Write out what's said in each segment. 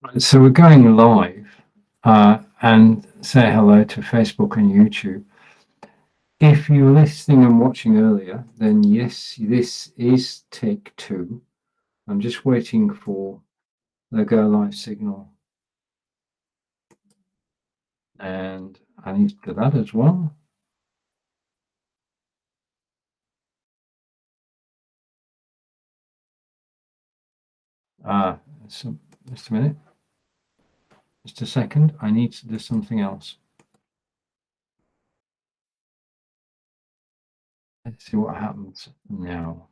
Right, so we're going live and say hello to Facebook and YouTube. If you were listening and watching earlier, then yes, this is take two. I'm just waiting for the go live signal. And I need to do that as well. So just a minute. Just a second. I need to do something else. Let's see what happens now.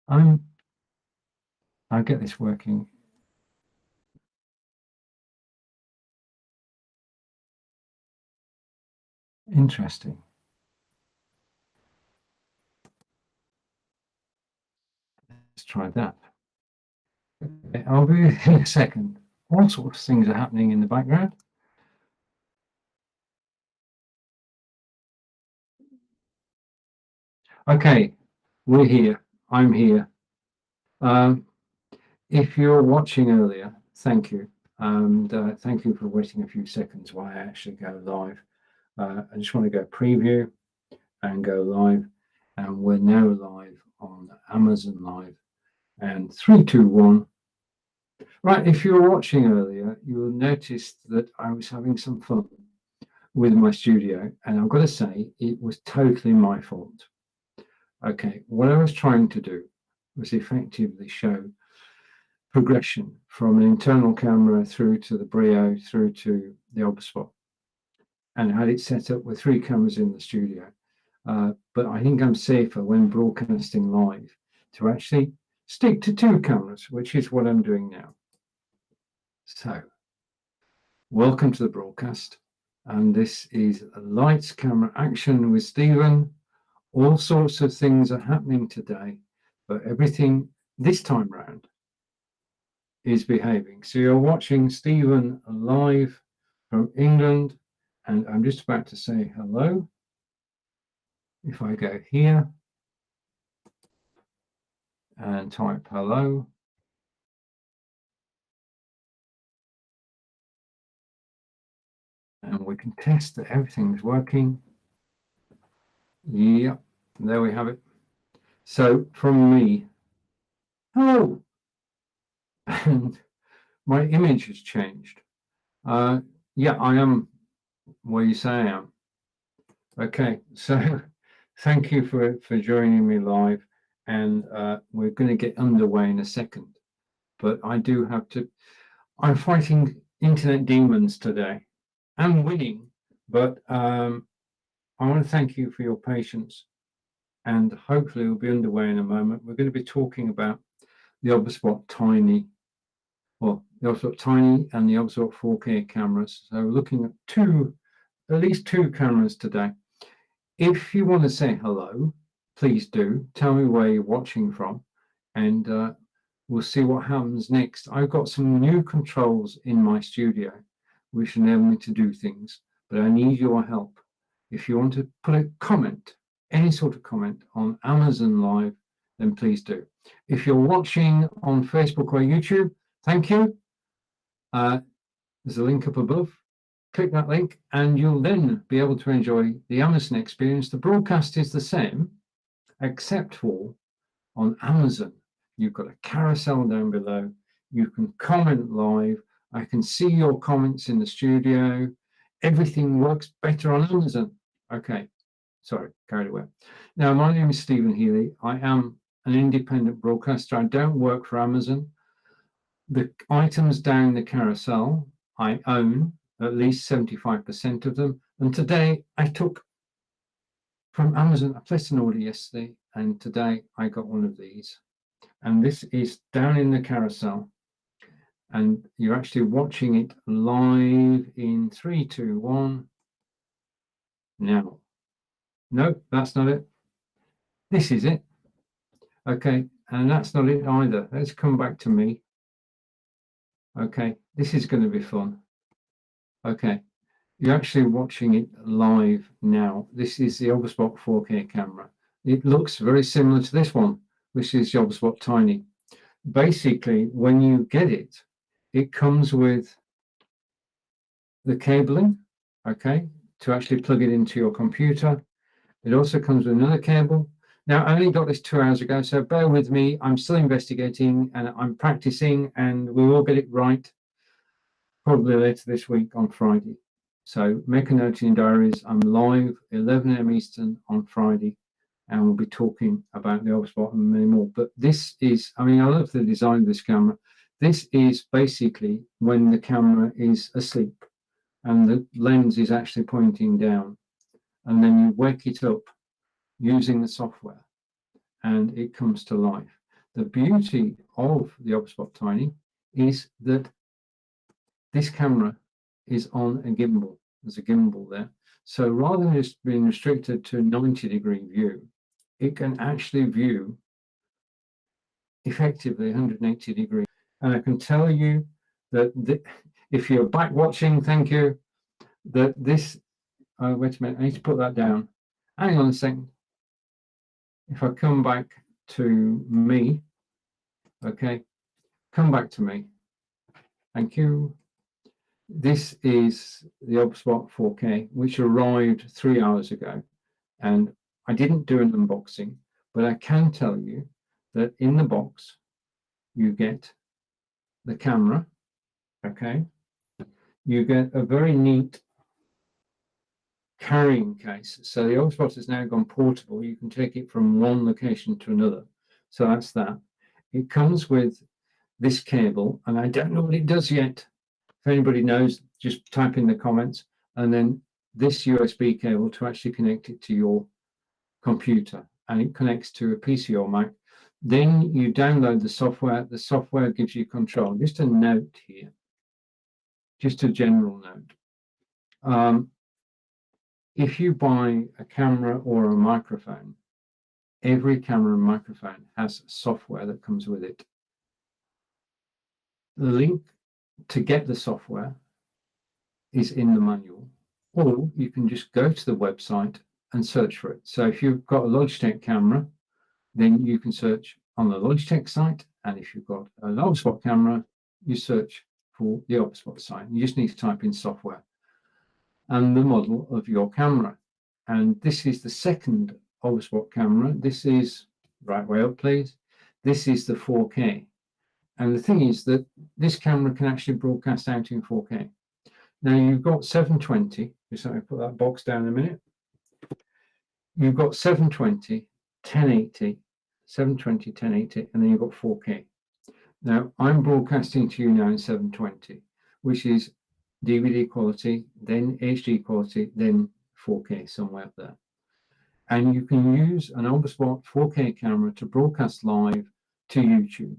I'll get this working. Interesting. Let's try that. Okay, I'll be in a second. All sorts of things are happening in the background. Okay, we're here. I'm here. If you're watching earlier, thank you. And thank you for waiting a few seconds while I actually go live. I just want to go preview and go live. And we're now live on Amazon Live. And 3, 2, 1. Right, if you were watching earlier, you will notice that I was having some fun with my studio. And I've got to say, it was totally my fault. Okay, what I was trying to do was effectively show progression from an internal camera through to the Brio, through to the Obspot, and had it set up with 3 cameras in the studio. But I think I'm safer when broadcasting live to actually stick to 2 cameras, which is what I'm doing now. So, welcome to the broadcast. And this is lights, camera, action with Stephen. All sorts of things are happening today, but everything this time round is behaving. So you're watching Stephen live from England, and I'm just about to say hello. If I go here and type hello, and we can test that everything's working. Yeah, there we have it. So from me, hello, and my image has changed. Yeah, I am where you say I am. Okay, so thank you for joining me live, and we're going to get underway in a second. But I do have to. I'm fighting internet demons today. I'm winning, but I want to thank you for your patience, and hopefully we'll be underway in a moment. We're going to be talking about the Obspot Tiny, well, the Obspot Tiny and the Obspot 4K cameras. So we're looking at at least two cameras today. If you want to say hello, please do. Tell me where you're watching from, and we'll see what happens next. I've got some new controls in my studio, which enable me to do things, but I need your help. If you want to put a comment, any sort of comment on Amazon Live, then please do. If you're watching on Facebook or YouTube, thank you. There's a link up above. Click that link and you'll then be able to enjoy the Amazon experience. The broadcast is the same, except for on Amazon. You've got a carousel down below. You can comment live. I can see your comments in the studio. Everything works better on Amazon. Okay, sorry, carried away. Now, my name is Stephen Healey. I am an independent broadcaster. I don't work for Amazon. The items down the carousel I own, at least 75% of them. And today I took from Amazon, I placed an order yesterday, and today I got one of these. And this is down in the carousel. And you're actually watching it live in 3, 2, 1. Now. No, that's not it. This is it. Okay, and that's not it either. Let's come back to me. Okay, this is going to be fun. Okay, You're actually watching it live now. This is the Oberspot 4K camera. It looks very similar to this one, which is the Oberspot Tiny. Basically, when you get it, it comes with the cabling, okay, to actually plug it into your computer. It also comes with another cable. Now, I only got this 2 hours ago, so bear with me. I'm still investigating and I'm practicing, and we will get it right probably later this week on Friday. So make a note in your diaries. I'm live 11 a.m. Eastern on Friday, and we'll be talking about the Oberspot and many more. But this is, I mean, I love the design of this camera. This is basically when the camera is asleep and the lens is actually pointing down, and then you wake it up using the software and it comes to life. The beauty of the Oberspot Tiny is that this camera is on a gimbal. There's a gimbal there. So rather than just being restricted to 90-degree view, it can actually view effectively 180 degrees. And I can tell you that if you're back watching, thank you, that this, wait a minute, I need to put that down. Hang on a second. If I come back to me, okay, come back to me. Thank you. This is the Oberspot 4K, which arrived 3 hours ago. And I didn't do an unboxing, but I can tell you that in the box, you get the camera, okay? You get a very neat carrying case. So the Oberspot has now gone portable. You can take it from one location to another. So that's that. It comes with this cable, and I don't know what it does yet. If anybody knows, just type in the comments. And then this USB cable to actually connect it to your computer, and it connects to a PC or Mac. Then you download the software. The software gives you control. Just a note here, just a general note. If you buy a camera or a microphone, every camera and microphone has software that comes with it. The link to get the software is in the manual, or you can just go to the website and search for it. So if you've got a Logitech camera, then you can search on the Logitech site, and if you've got an Oberspot camera, you search for the Oberspot site. You just need to type in software and the model of your camera. And this is the second Oberspot camera. This is, right way up please, this is the 4K. And the thing is that this camera can actually broadcast out in 4K. Now you've got 720, just let me put that box down in a minute. You've got 720, 1080, 720, 1080, and then you've got 4K. Now I'm broadcasting to you now in 720, which is DVD quality, then HD quality, then 4K, somewhere up there. And you can use an Oberspot 4K camera to broadcast live to YouTube.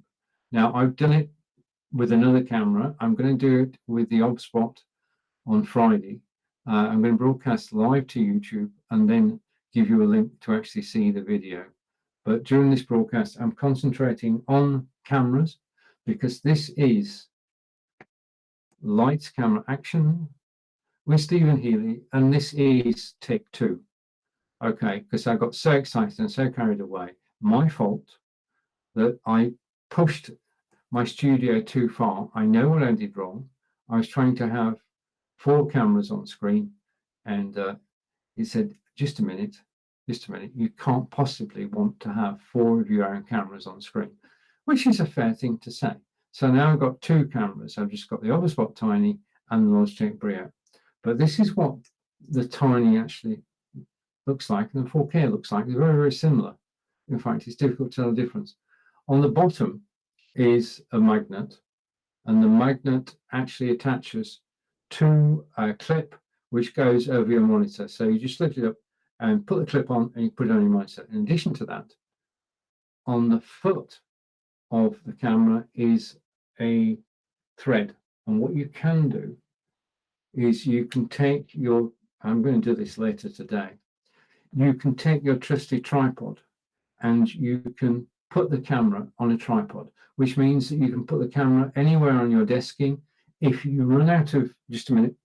Now I've done it with another camera. I'm going to do it with the Oberspot on Friday. I'm going to broadcast live to YouTube and then give you a link to actually see the video. But during this broadcast, I'm concentrating on cameras because this is Lights, Camera, Action with Stephen Healey, and this is take 2. Okay, because I got so excited and so carried away. My fault that I pushed my studio too far. I know what I did wrong. I was trying to have 4 cameras on screen, and he said, just a minute, you can't possibly want to have 4 of your own cameras on screen, which is a fair thing to say. So now I've got 2 cameras. I've just got the Oberspot Tiny and the Logitech Brio. But this is what the Tiny actually looks like, and the 4K looks like. They're very, very similar. In fact, it's difficult to tell the difference. On the bottom is a magnet, and the magnet actually attaches to a clip which goes over your monitor. So you just lift it up and put the clip on, and you put it on your monitor. In addition to that, on the foot of the camera is a thread. And what you can do is you can take your, I'm going to do this later today, you can take your trusty tripod and you can put the camera on a tripod, which means that you can put the camera anywhere on your desking. If you run out of, just a minute,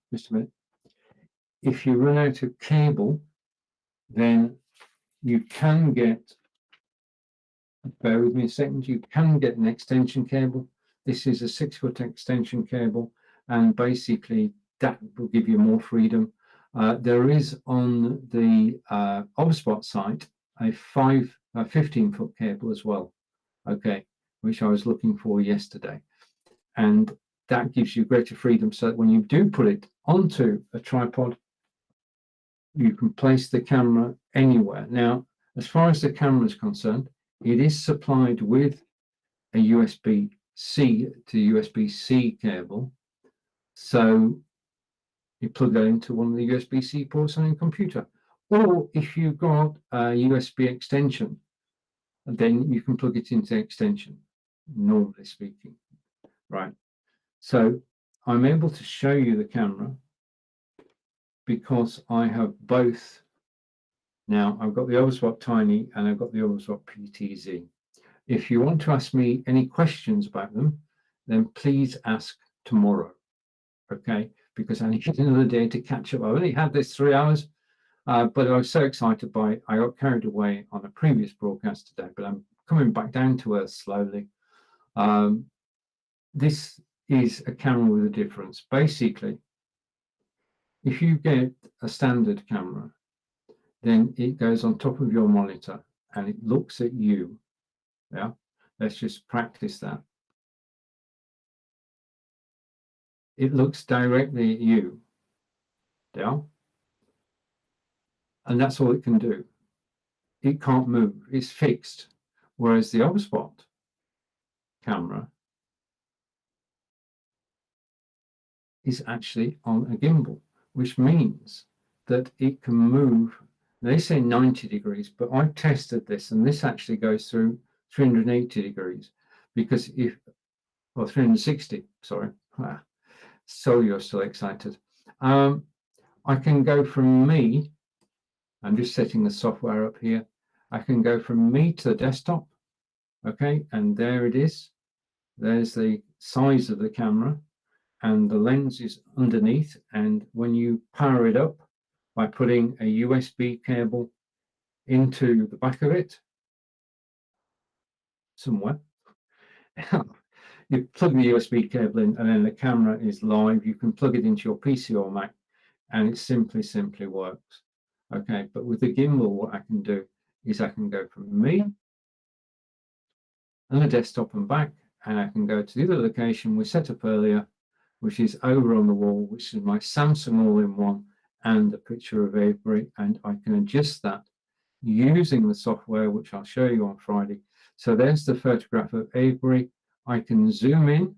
if you run out of cable, then you can get, bear with me a second, you can get an extension cable. This is a 6-foot extension cable, and basically that will give you more freedom. There is on the OBSPOT site a 15-foot cable as well, okay, which I was looking for yesterday. And that gives you greater freedom, so that when you do put it onto a tripod, you can place the camera anywhere. Now, as far as the camera is concerned, it is supplied with a USB-C to USB-C cable. So you plug that into one of the USB-C ports on your computer. Or if you've got a USB extension, then you can plug it into the extension, normally speaking. Right. So I'm able to show you the camera because I have both. Now I've got the OBSPOT Tiny and I've got the OBSPOT PTZ. If you want to ask me any questions about them, then please ask tomorrow, okay? Because I need another day to catch up. I've only had this 3 hours, but I was so excited by it. I got carried away on a previous broadcast today, but I'm coming back down to earth slowly. This is a camera with a difference. Basically, if you get a standard camera, then it goes on top of your monitor and it looks at you. Yeah, let's just practice that. It looks directly at you. Yeah, and that's all it can do. It can't move, it's fixed. Whereas the OBSPOT camera is actually on a gimbal, which means that it can move. They say 90 degrees, but I've tested this, and this actually goes through 380 degrees, because if, or 360, sorry. So you're still excited. I can go from me, I'm just setting the software up here. I can go from me to the desktop, okay, and there it is. There's the size of the camera, and the lens is underneath. And when you power it up by putting a USB cable into the back of it, somewhere, you plug the USB cable in, and then the camera is live. You can plug it into your PC or Mac, and it simply works. Okay, but with the gimbal, what I can do is I can go from me and the desktop and back, and I can go to the other location we set up earlier, which is over on the wall, which is my Samsung all-in-one and a picture of Avery, and I can adjust that using the software, which I'll show you on Friday. So there's the photograph of Avery. I can zoom in,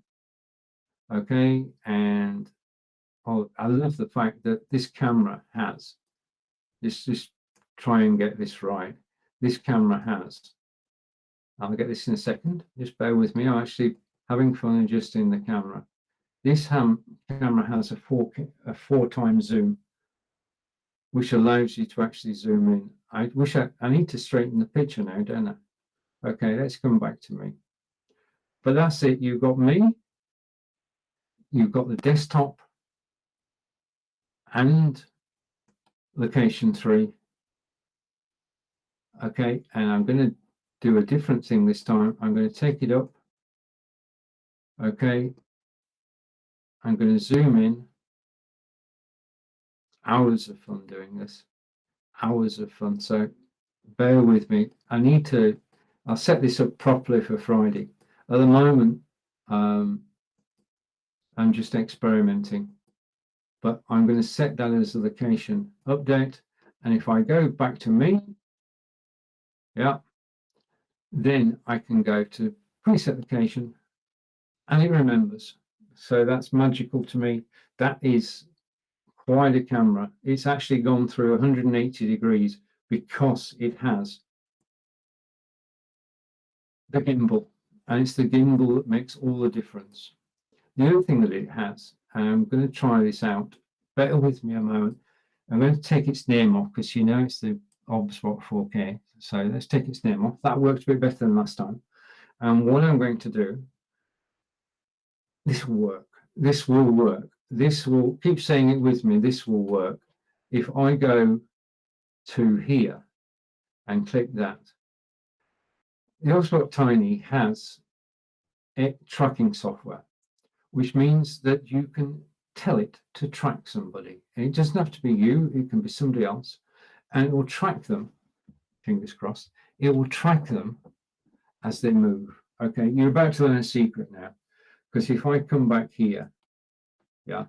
okay, and I love the fact that this camera has, just try and get this right, this camera has, I'll get this in a second, just bear with me, I'm actually having fun adjusting the camera. This camera has a 4 times zoom, which allows you to actually zoom in. I need to straighten the picture now, don't I? Okay, let's come back to me. But that's it. You've got me, you've got the desktop, and location 3. Okay, and I'm going to do a different thing this time. I'm going to take it up. Okay, I'm going to zoom in. Hours of fun doing this. Hours of fun. So bear with me. I'll set this up properly for Friday. At the moment, I'm just experimenting, but I'm going to set that as a location update. And if I go back to me, yeah, then I can go to preset location and it remembers. So that's magical to me. That is quite a camera. It's actually gone through 180 degrees because it has the gimbal, and it's the gimbal that makes all the difference. The other thing that it has, and I'm going to try this out, bear with me a moment. I'm going to take its name off because you know it's the OBSPOT 4K. So let's take its name off. That worked a bit better than last time. And what I'm going to do, this will work. This will work. This will, keep saying it with me, this will work. if I go to here and click that, the Hotspot Tiny has tracking software, which means that you can tell it to track somebody. And it doesn't have to be you, it can be somebody else, and it will track them, fingers crossed, it will track them as they move. Okay, you're about to learn a secret now, because if I come back here, yeah,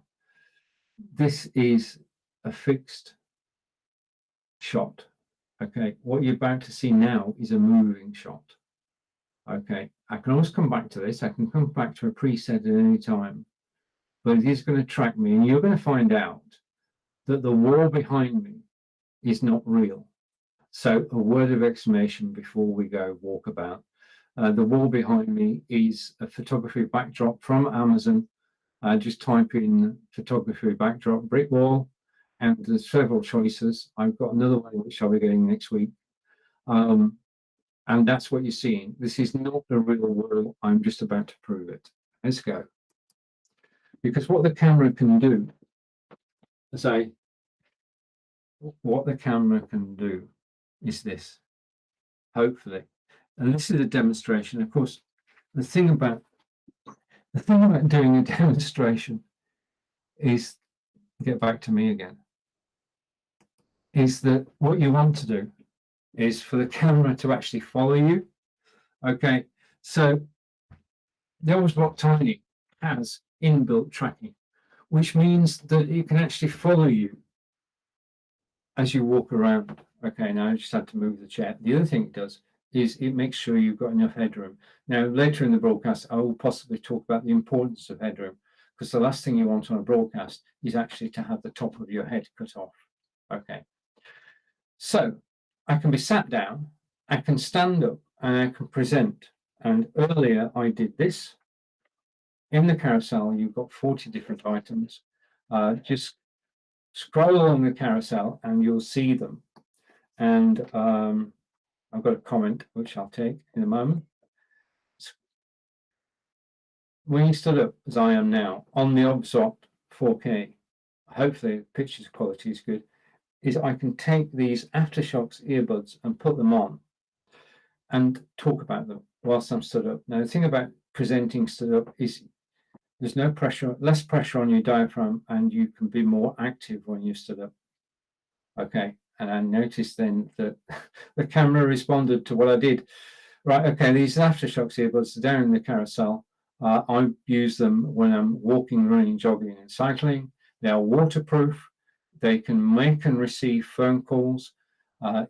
this is a fixed shot. Okay, what you're about to see now is a moving shot. Okay, I can always come back to this. I can come back to a preset at any time, but it is going to track me, and you're going to find out that the wall behind me is not real. So a word of exclamation before we go walkabout. The wall behind me is a photography backdrop from Amazon. Just type in photography backdrop brick wall, and there's several choices. I've got another one which I'll be getting next week. And that's what you're seeing. This is not the real world. I'm just about to prove it. Let's go. Because what the camera can do, what the camera can do is this, hopefully. And this is a demonstration. Of course, the thing about doing a demonstration is, get back to me again, is that what you want to do is for the camera to actually follow you. Okay, so the Hotspot Tiny has inbuilt tracking, which means that it can actually follow you as you walk around. Okay, now I just had to move the chair. The other thing it does is it makes sure you've got enough headroom. Now, later in the broadcast, I will possibly talk about the importance of headroom, because the last thing you want on a broadcast is actually to have the top of your head cut off. Okay, so I can be sat down, I can stand up, and I can present. And earlier I did this. In the carousel, you've got 40 different items. Just scroll along the carousel and you'll see them. And I've got a comment, which I'll take in a moment. When you stood up, as I am now, on the Hotspot 4K, hopefully the picture quality is good, is I can take these Aftershocks earbuds and put them on and talk about them whilst I'm stood up. Now, the thing about presenting stood up is there's no pressure, less pressure on your diaphragm, and you can be more active when you stood up. Okay, and I noticed then that the camera responded to what I did. Right, okay, these Aftershocks earbuds are down in the carousel. I use them when I'm walking, running, jogging, and cycling. They are waterproof. They can make and receive phone calls.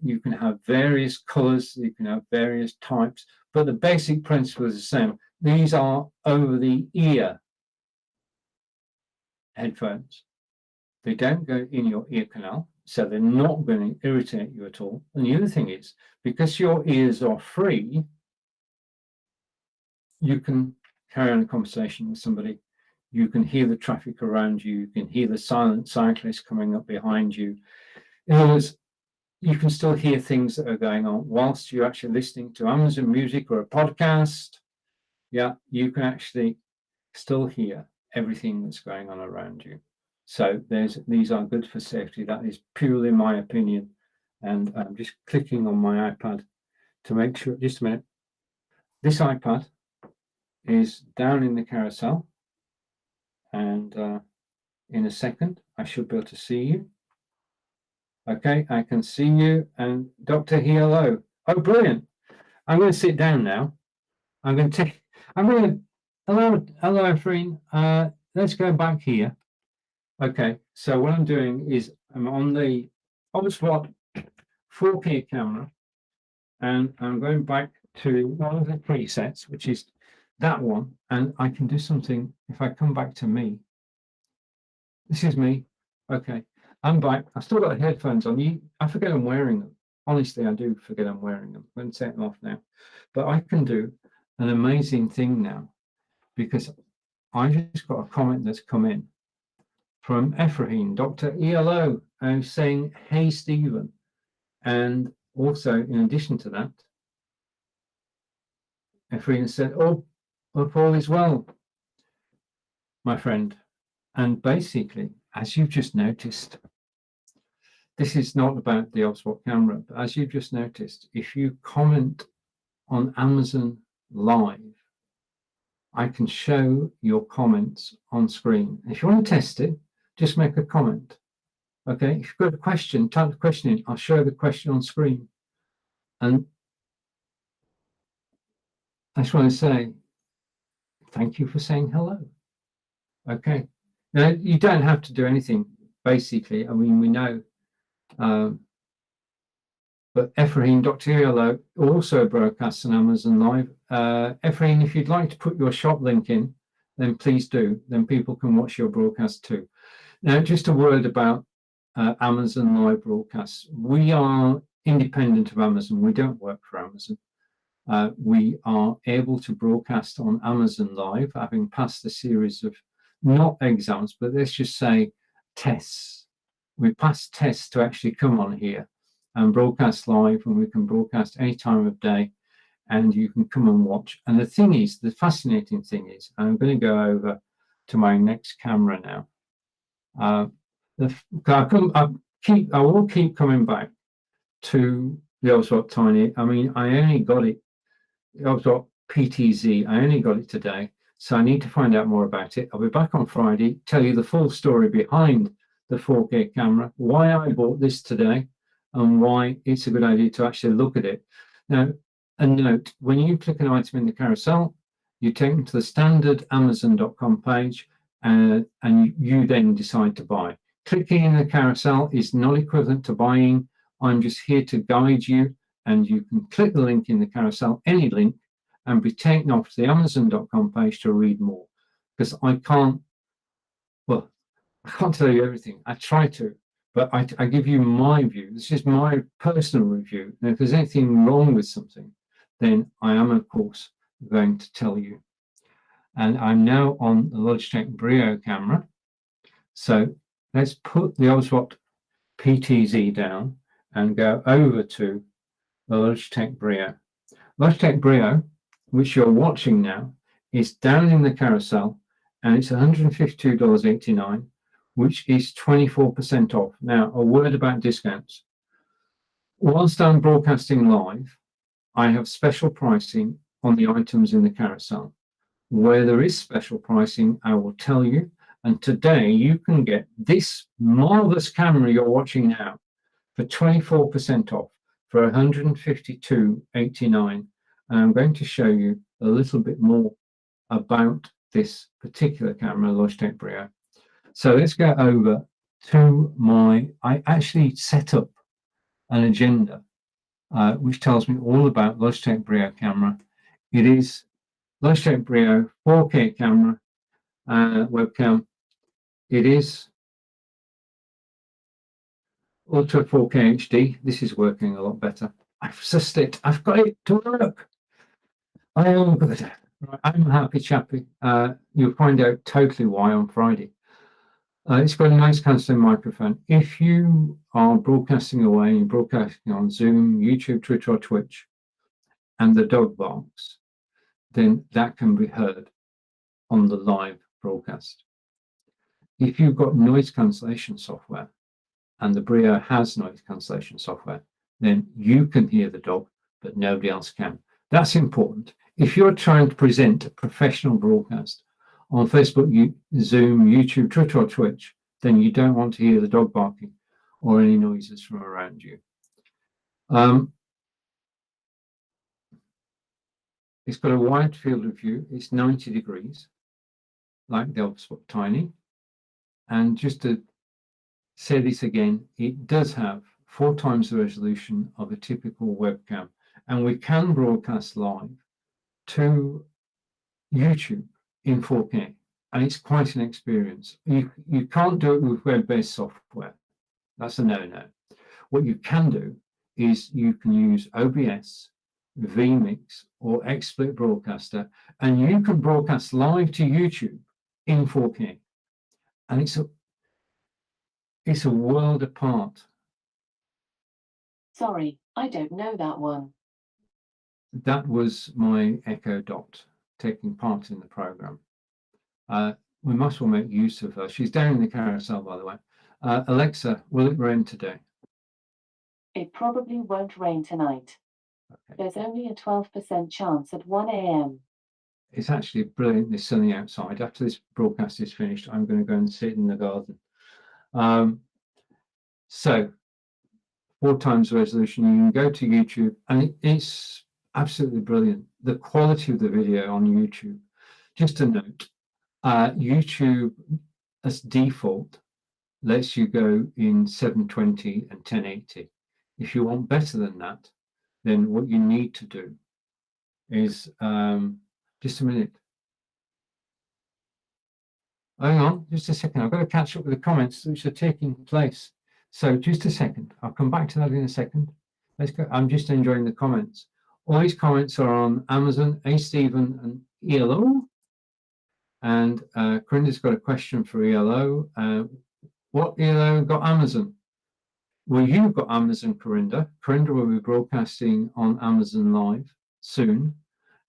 You can have various colors, you can have various types, but the basic principle is the same. These are over-the-ear headphones. They don't go in your ear canal, so they're not going to irritate you at all. And the other thing is, because your ears are free, you can carry on a conversation with somebody. You can hear the traffic around you. You can hear the silent cyclist coming up behind you. In other words, you can still hear things that are going on whilst you're actually listening to Amazon Music or a podcast. Yeah, you can actually still hear everything that's going on around you. So these are good for safety. That is purely my opinion. And I'm just clicking on my iPad to make sure, just a minute. This iPad is down in the carousel. And in a second, I should be able to see you. Okay, I can see you. And Dr. Hello. Oh, brilliant. I'm going to sit down now. I'm going to hello, Efreen. Let's go back here. Okay, so what I'm doing is I'm on the Hotspot 4K camera, and I'm going back to one of the presets, which is that one, and I can do something. If I come back to me, this is me. Okay, I'm back. I've still got the headphones on. I forget I'm wearing them. Honestly, I do forget I'm wearing them. I'm going to take them off now. But I can do an amazing thing now, because I just got a comment that's come in from Ephraim, Dr. ELO, who's saying, hey, Stephen. And also, in addition to that, Ephraim said, oh, hope all is well, my friend. And basically, as you've just noticed, this is not about the Oswald camera, but as you've just noticed, if you comment on Amazon Live, I can show your comments on screen. If you want to test it, just make a comment. Okay, if you've got a question, type the question in. I'll show the question on screen. And I just want to say thank you for saying hello. Okay, now you don't have to do anything. Basically, I mean, we know, but Ephraim, Dr. Yellow also broadcasts on Amazon Live. Ephraim, if you'd like to put your shop link in, then please do. Then people can watch your broadcast too. Now, just a word about Amazon Live broadcasts. We are independent of Amazon. We don't work for Amazon. We are able to broadcast on Amazon Live, having passed a series of not exams, but let's just say tests. We passed tests to actually come on here and broadcast live, and we can broadcast any time of day, and you can come and watch. And the thing is, the fascinating thing is, I'm going to go over to my next camera now. I will keep coming back to the Oswald Tiny. I mean, I only got it. Oswald PTZ. I only got it today, so I need to find out more about it. I'll be back on Friday, tell you the full story behind the 4K camera, why I bought this today, and why it's a good idea to actually look at it. Now, a note: when you click an item in the carousel, you take them to the standard Amazon.com page. And you then decide to buy. Clicking in the carousel is not equivalent to buying. I'm just here to guide you, and you can click the link in the carousel, any link, and be taken off to the Amazon.com page to read more. Because I can't tell you everything. I try to, but I give you my view. This is my personal review. And if there's anything wrong with something, then I am, of course, going to tell you. And I'm now on the Logitech Brio camera. So let's put the Oswald PTZ down and go over to the Logitech Brio. Logitech Brio, which you're watching now, is down in the carousel, and it's $152.89, which is 24% off. Now, a word about discounts. Whilst I'm broadcasting live, I have special pricing on the items in the carousel. Where there is special pricing, I will tell you. And today you can get this marvelous camera you're watching now for 24% off for $152.89. And I'm going to show you a little bit more about this particular camera, Logitech Brio. So let's go over to I actually set up an agenda which tells me all about Logitech Brio camera. It is Logitech Brio 4K camera webcam. It is Ultra 4K HD. This is working a lot better. I've sussed it. I've got it to work. I am good. I'm a happy chappy. You'll find out totally why on Friday. It's got a nice cancelling microphone. If you are broadcasting away, you're broadcasting on Zoom, YouTube, Twitter, or Twitch, and the dog barks, then that can be heard on the live broadcast. If you've got noise cancellation software, and the Brio has noise cancellation software, then you can hear the dog, but nobody else can. That's important. If you're trying to present a professional broadcast on Facebook, Zoom, YouTube, Twitter, or Twitch, then you don't want to hear the dog barking or any noises from around you. It's got a wide field of view. It's 90 degrees, like the Oswald Tiny. And just to say this again, it does have 4 times the resolution of a typical webcam. And we can broadcast live to YouTube in 4K. And it's quite an experience. You can't do it with web-based software. That's a no-no. What you can do is you can use OBS, vMix, or XSplit Broadcaster, and you can broadcast live to YouTube in 4K. And it's a world apart. Sorry, I don't know that one. That was my Echo Dot taking part in the program. We must all make use of her. She's down in the carousel, by the way. Alexa, will it rain today? It probably won't rain tonight. Okay. There's only a 12% chance at 1 a.m. It's actually brilliantly sunny outside. After this broadcast is finished, I'm going to go and sit in the garden. So 4x resolution, you can go to YouTube, and it's absolutely brilliant. The quality of the video on YouTube, just a note, YouTube as default lets you go in 720 and 1080. If you want better than that, then what you need to do is just a minute. Hang on, just a second. I've got to catch up with the comments which are taking place. So just a second. I'll come back to that in a second. Let's go. I'm just enjoying the comments. All these comments are on Amazon. Hey, Stephen and ELO. And Corinda's got a question for ELO. What ELO got Amazon? Well, you've got Amazon, Corinda. Corinda will be broadcasting on Amazon Live soon.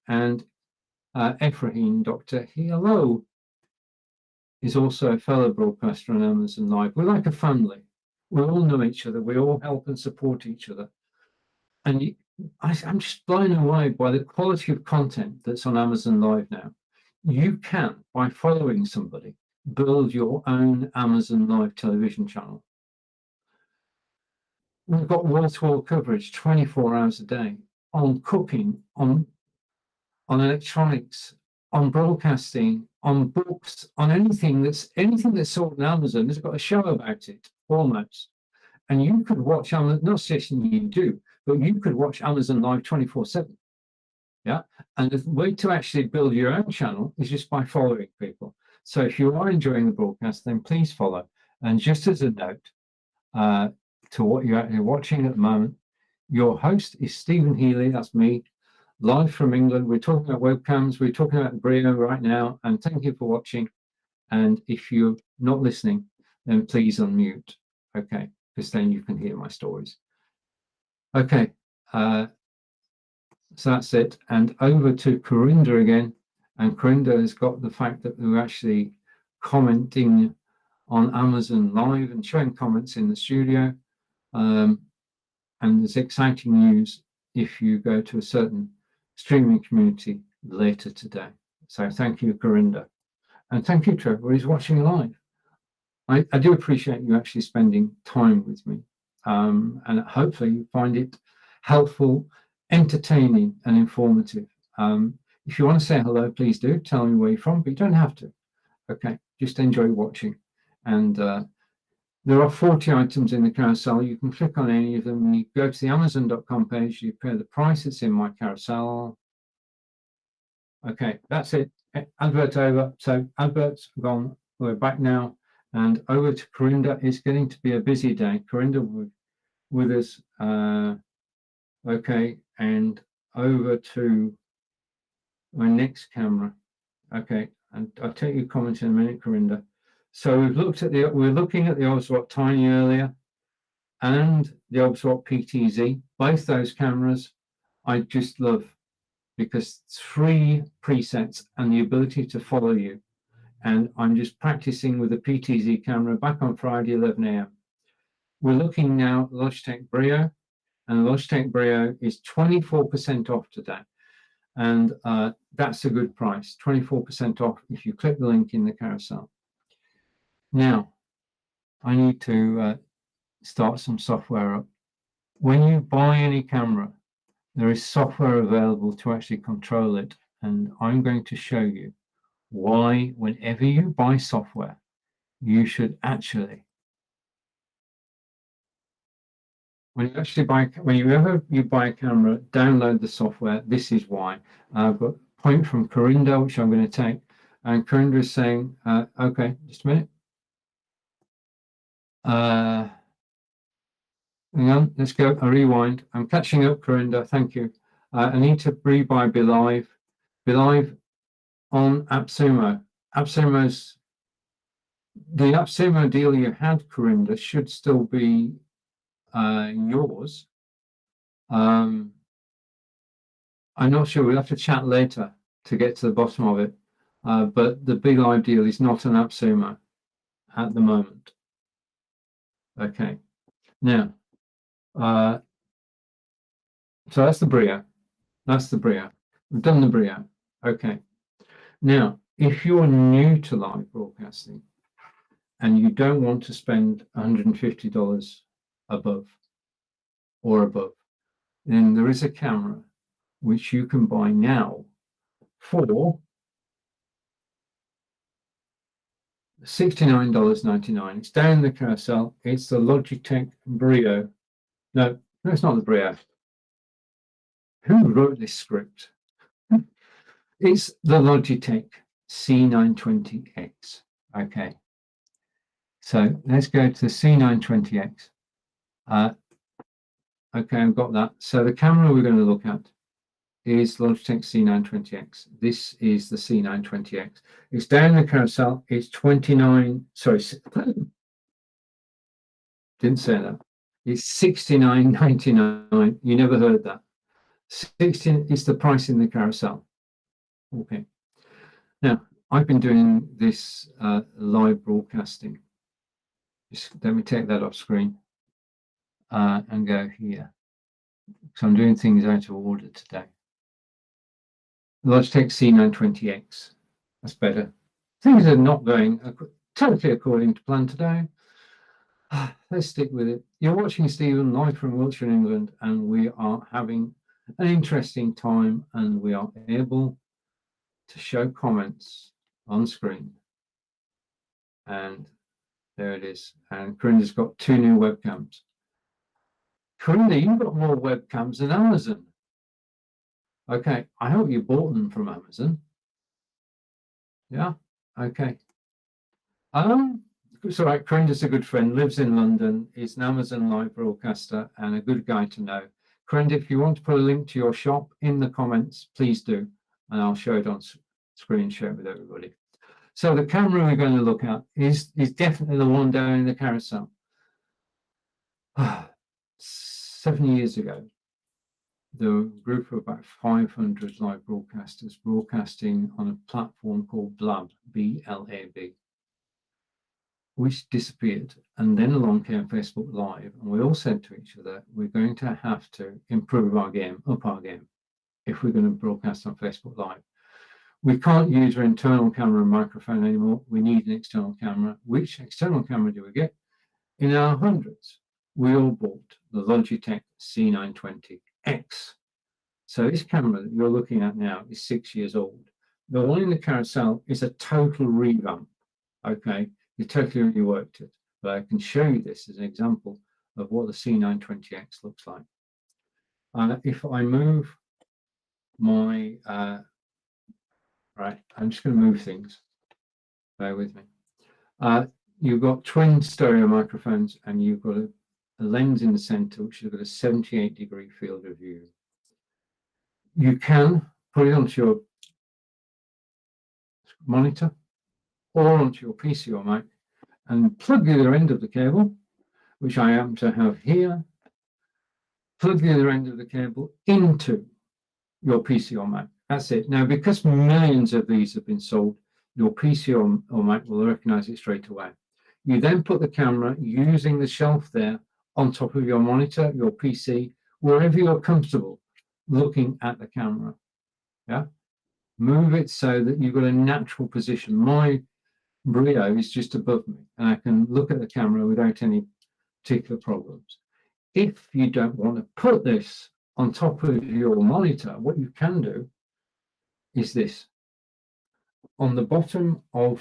And Ephraim, Dr. Hello, is also a fellow broadcaster on Amazon Live. We're like a family. We all know each other. We all help and support each other. And I'm just blown away by the quality of content that's on Amazon Live now. You can, by following somebody, build your own Amazon Live television channel. We've got wall-to-wall coverage 24 hours a day on cooking, on electronics, on broadcasting, on books, on anything that's sold on Amazon. There's got a show about it almost. And you could watch Amazon, not suggesting you do, but you could watch Amazon Live 24/7. Yeah. And the way to actually build your own channel is just by following people. So if you are enjoying the broadcast, then please follow. And just as a note, to what you're actually watching at the moment, your host is Stephen Healey, that's me, live from England. We're talking about webcams, we're talking about Brio right now, and thank you for watching. And if you're not listening, then please unmute, okay, because then you can hear my stories. Okay, so that's it. And over to Corinda again. And Corinda has got the fact that we're actually commenting on Amazon Live and showing comments in the studio. And there's exciting news if you go to a certain streaming community later today. So thank you, Corinda. And thank you, Trevor, who's watching live. I do appreciate you actually spending time with me. And hopefully you find it helpful, entertaining, and informative. If you want to say hello, please do. Tell me where you're from, but you don't have to. Okay, just enjoy watching. And there are 40 items in the carousel. You can click on any of them. You go to the Amazon.com page, you pay the price that's in my carousel. Okay, that's it. Advert over. So adverts gone. We're back now. And over to Corinda. It's getting to be a busy day. Corinda with us. Okay, and over to my next camera. Okay, and I'll take your comment in a minute, Corinda. So we're looking at the Oswald Tiny earlier and the Oswald PTZ. Both those cameras I just love because 3 presets and the ability to follow you. And I'm just practicing with the PTZ camera back on Friday, 11 a.m. We're looking now at Logitech Brio, and Logitech Brio is 24% off today. And that's a good price, 24% off if you click the link in the carousel. Now, I need to start some software up. When you buy any camera, there is software available to actually control it. And I'm going to show you why, whenever you buy software, you should actually, whenever you buy a camera, download the software. This is why. I've got a point from Corinda, which I'm going to take. And Corinda is saying, okay, just a minute. Hang on, let's go. A rewind. I'm catching up, Corinda. Thank you. I need to rebuy Be Live. Be Live on AppSumo. The AppSumo deal you had, Corinda, should still be yours. I'm not sure. We'll have to chat later to get to the bottom of it. But the Be Live deal is not an AppSumo at the moment. Okay. Now, So that's the Brio. That's the Brio. We've done the Brio. Okay. Now, if you're new to live broadcasting and you don't want to spend $150 above, then there is a camera which you can buy now for $69.99. It's down in the carousel. It's the Logitech Brio. No, it's not the Brio. Who wrote this script? It's the Logitech C920X. Okay. So let's go to the C920X. Okay, I've got that. So the camera we're going to look at is Logitech C920X. This is the C920X. It's down the carousel. It's 29. Sorry, didn't say that. It's $69.99. You never heard that. 16 is the price in the carousel. Okay. Now I've been doing this live broadcasting. Just let me take that off screen and go here. So I'm doing things out of order today. Logitech C920X. That's better. Things are not going totally according to plan today. Let's stick with it. You're watching Stephen live from Wiltshire, England, and we are having an interesting time, and we are able to show comments on screen. And there it is. And Corinda's got 2 new webcams. Corinda, you've got more webcams than Amazon. Okay, I hope you bought them from Amazon. Yeah, okay. It's all right. Corinda's a good friend, lives in London, is an Amazon live broadcaster and a good guy to know. Corinda, if you want to put a link to your shop in the comments, please do, and I'll show it on screen, share it with everybody. So the camera we're going to look at is definitely the one down in the carousel. 7 years ago, the group of about 500 live broadcasters broadcasting on a platform called Blab, B-L-A-B, which disappeared. And then along came Facebook Live, and we all said to each other, we're going to have to improve our game, up our game, if we're going to broadcast on Facebook Live. We can't use our internal camera and microphone anymore. We need an external camera. Which external camera do we get? In our hundreds, we all bought the Logitech C920X. So this camera that you're looking at now is 6 years old. The one in the carousel is a total revamp. Okay, you totally reworked it. But I can show you this as an example of what the C920X looks like. If I move my right, I'm just going to move things. Bear with me. You've got twin stereo microphones, and you've got a lens in the center, which has got a 78-degree field of view. You can put it onto your monitor or onto your PC or Mac and plug the other end of the cable, which I happen to have here. Plug the other end of the cable into your PC or Mac. That's it. Now, because millions of these have been sold, your PC or Mac will recognize it straight away. You then put the camera using the shelf there on top of your monitor, your PC, wherever you're comfortable looking at the camera. Yeah. Move it so that you've got a natural position. My Brio is just above me, and I can look at the camera without any particular problems. If you don't want to put this on top of your monitor, what you can do is this. On the bottom of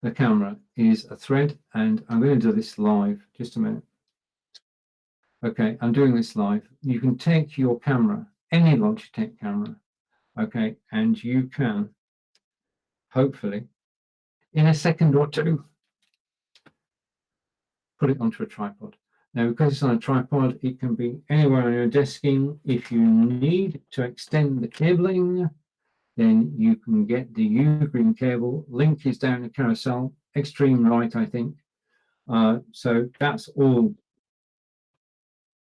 the camera is a thread, and I'm going to do this live. Just a minute. Okay, I'm doing this live. You can take your camera, any Logitech camera, okay, and you can hopefully in a second or two put it onto a tripod. Now, because it's on a tripod, it can be anywhere on your desking. If you need to extend the cabling, then you can get the U-green cable. Link is down the carousel, extreme right, I think. So that's all.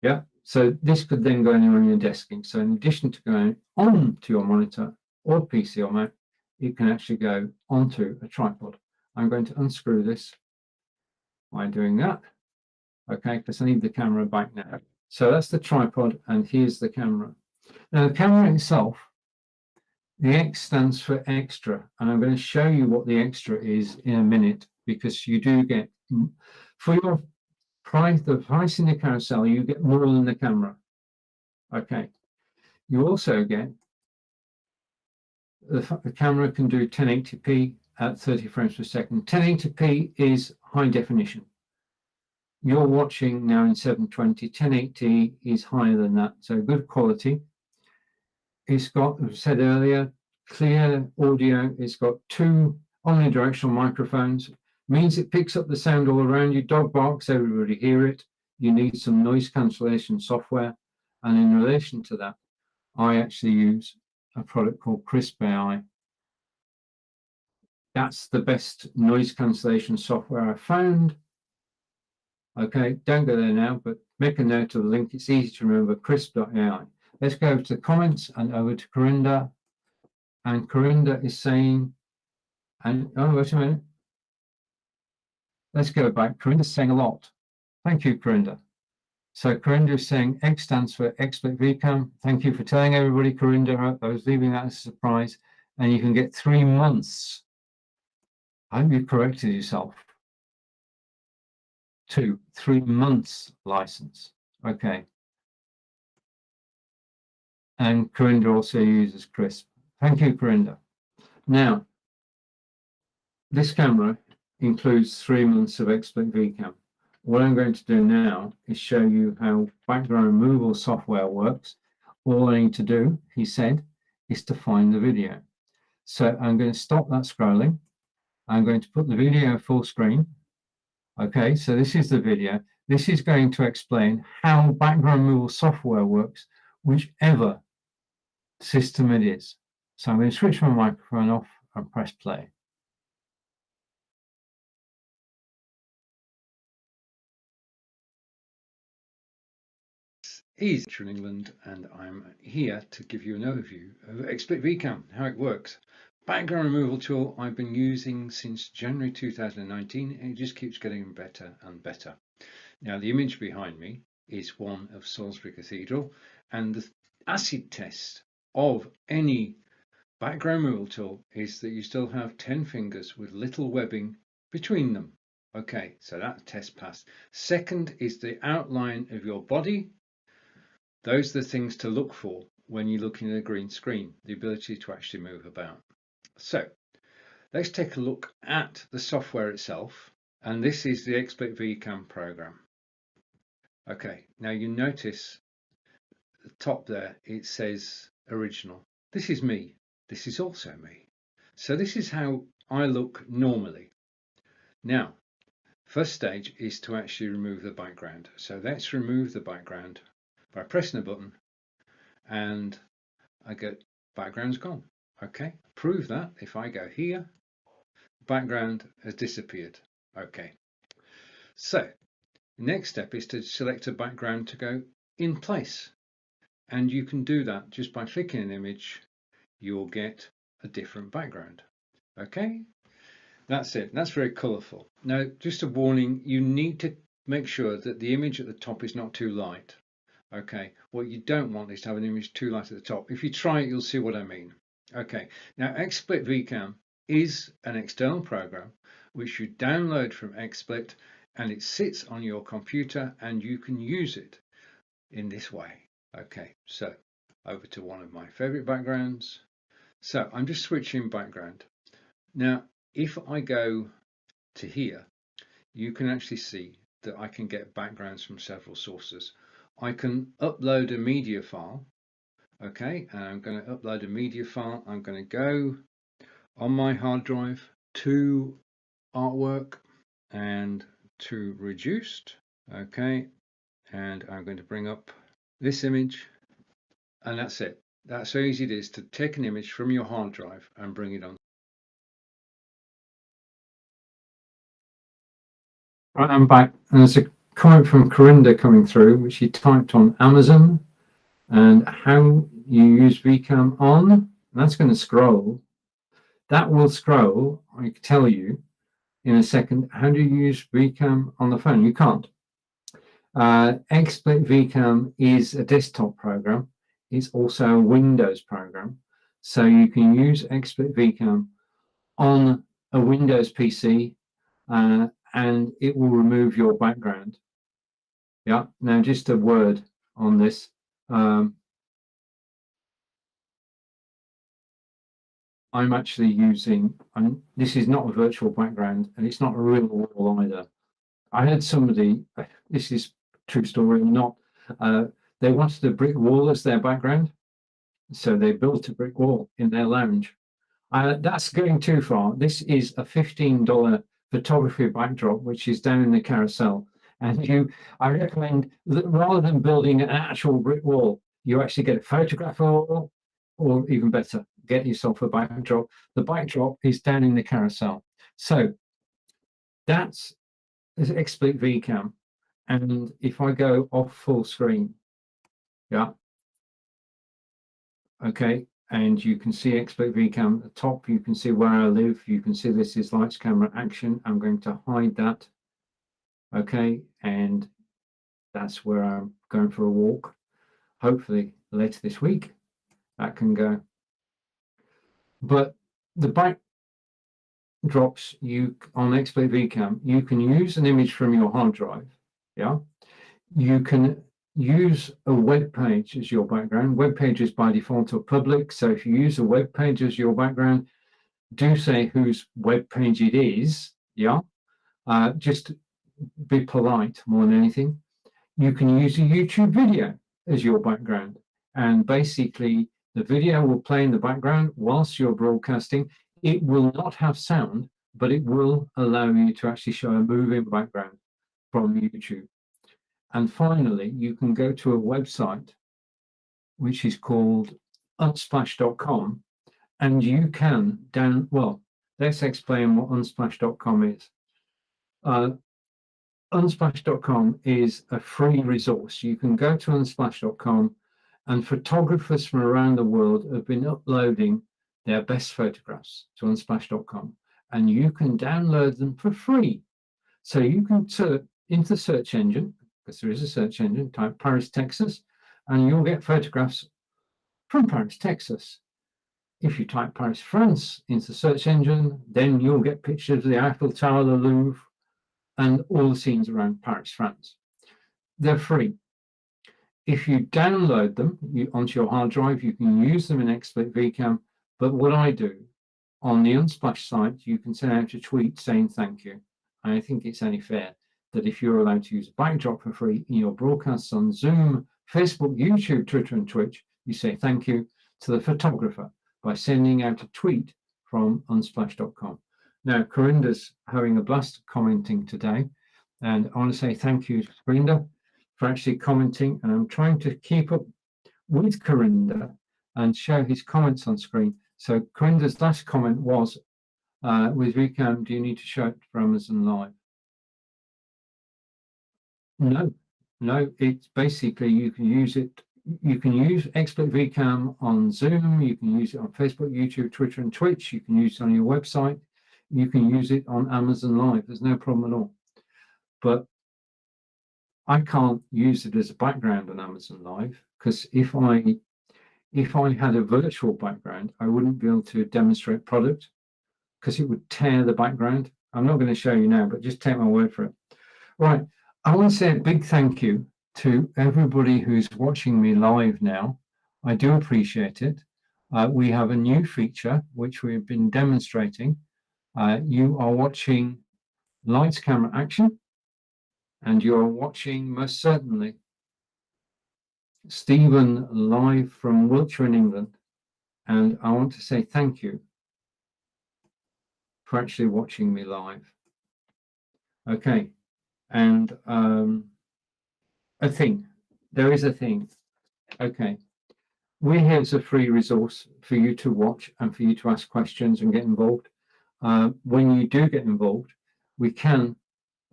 Yeah. So this could then go anywhere on your desking. So in addition to going onto your monitor or PC or Mac, it can actually go onto a tripod. I'm going to unscrew this by doing that. okay, because I need the camera back now. So that's the tripod, and here's the camera. Now the camera itself, the X stands for extra, and I'm going to show you what the extra is in a minute, because you do get, for your price, the price in the carousel, you get more than the camera. Okay, you also get the camera can do 1080p at 30 frames per second. 1080p is high definition. You're watching now in 720. 1080 is higher than that, so good quality. It's got, as I said earlier, clear audio. It's got 2 omnidirectional microphones. Means it picks up the sound all around you. Dog barks, everybody hear it. You need some noise cancellation software. And in relation to that, I actually use a product called Crisp AI. That's the best noise cancellation software I found. Okay, don't go there now, but make a note of the link. It's easy to remember, crisp.ai. Let's go to the comments and over to Corinda. And Corinda is saying, and oh, wait a minute. Let's go back. Corinda's saying a lot. Thank you, Corinda. So Corinda is saying X stands for XSplit VCAM. Thank you for telling everybody, Corinda. I was leaving that as a surprise. And you can get 3 months. I hope you corrected yourself. 3 months license. Okay. And Corinda also uses Crisp. Thank you, Corinda. Now, this camera includes 3 months of XSplit VCAM. What I'm going to do now is show you how background removal software works. All I need to do, he said, is to find the video. So I'm going to stop that scrolling. I'm going to put the video full screen. Okay, so this is the video. This is going to explain how background removal software works, whichever system it is. So I'm going to switch my microphone off and press play. Easy in England, and I'm here to give you an overview of XSplit VCAM, how it works. Background removal tool I've been using since January 2019, and it just keeps getting better and better. Now the image behind me is one of Salisbury Cathedral, and the acid test of any background removal tool is that you still have 10 fingers with little webbing between them. Okay, so that test passed. Second is the outline of your body. Those are the things to look for when you're looking at a green screen, the ability to actually move about. So let's take a look at the software itself, and this is the XSplit VCAM program. Okay, now you notice the top there, it says original. This is me. This is also me. So this is how I look normally. Now, first stage is to actually remove the background. So let's remove the background by pressing the button, and I get background's gone. Okay, prove that if I go here, background has disappeared. Okay, so the next step is to select a background to go in place, and you can do that just by clicking an image. You'll get a different background. Okay, that's it. That's very colorful. Now, just a warning, you need to make sure that the image at the top is not too light. Okay, what you don't want is to have an image too light at the top. If you try it, you'll see what I mean. Okay, now XSplit VCAM is an external program which you download from XSplit, and it sits on your computer and you can use it in this way. Okay, so over to one of my favorite backgrounds. So I'm just switching background. Now, if I go to here, you can actually see that I can get backgrounds from several sources. I can upload a media file. Okay, and I'm going to upload a media file. I'm going to go on my hard drive to artwork and to reduced. Okay, and I'm going to bring up this image, and that's it. That's how easy it is to take an image from your hard drive and bring it on. Right, I'm back, and there's a comment from Corinda coming through, which she typed on Amazon, and how you use VCAM on. That's going to scroll. That will scroll. I can tell you in a second. How do you use VCAM on the phone? You can't. XSplit VCAM is a desktop program. It's also a Windows program. So you can use XSplit VCAM on a Windows PC and it will remove your background. Yeah, now just a word on this. I'm actually using, and this is not a virtual background and it's not a real wall either. I had somebody, this is true story or not, they wanted a brick wall as their background. So they built a brick wall in their lounge. That's going too far. This is a $15 photography backdrop, which is down in the carousel. And I recommend that rather than building an actual brick wall, you actually get a photograph wall, or even better, get yourself a backdrop. The backdrop is down in the carousel. So that's XSplit VCAM. And if I go off full screen, yeah, okay, and you can see XSplit VCAM at the top, you can see where I live, you can see this is lights, camera, action. I'm going to hide that, okay, and that's where I'm going for a walk. Hopefully later this week, that can go. But the backdrops on XSplit VCAM, you can use an image from your hard drive, yeah? You can use a web page as your background. Web pages by default are public, so if you use a web page as your background, do say whose web page it is, yeah? Just be polite more than anything. You can use a YouTube video as your background, and basically the video will play in the background whilst you're broadcasting. It will not have sound, but it will allow you to actually show a moving background from YouTube. And finally, you can go to a website which is called unsplash.com, and you can well, let's explain what unsplash.com is. Unsplash.com is a free resource. You can go to unsplash.com, and photographers from around the world have been uploading their best photographs to unsplash.com, and you can download them for free. So you can search into the search engine, because there is a search engine, type Paris, Texas, and you'll get photographs from Paris, Texas. If you type Paris, France into the search engine, then you'll get pictures of the Eiffel Tower, the Louvre, and all the scenes around Paris, France. They're free. If you download them onto your hard drive, you can use them in XSplit VCAM. But what I do on the Unsplash site, you can send out a tweet saying thank you. And I think it's only fair that if you're allowed to use a backdrop for free in your broadcasts on Zoom, Facebook, YouTube, Twitter, and Twitch, you say thank you to the photographer by sending out a tweet from unsplash.com. Now, Corinda's having a blast commenting today, and I want to say thank you to Corinda for actually commenting, and I'm trying to keep up with Corinda and show his comments on screen. So Corinda's last comment was, with VCAM, do you need to show it for Amazon Live? No, it's basically you can use it. You can use XSplit VCAM on Zoom, you can use it on Facebook, YouTube, Twitter, and Twitch, you can use it on your website, you can use it on Amazon Live. There's no problem at all. But I can't use it as a background on Amazon Live, because if I had a virtual background, I wouldn't be able to demonstrate product because it would tear the background. I'm not going to show you now, but just take my word for it. Right. I want to say a big thank you to everybody who's watching me live now. I do appreciate it. We have a new feature which we've been demonstrating. You are watching lights, camera, action, and you're watching most certainly Stephen live from Wiltshire in England. And I want to say thank you for actually watching me live. Okay, and there is a thing. Okay, we're here as a free resource for you to watch and for you to ask questions and get involved. When you do get involved, we can,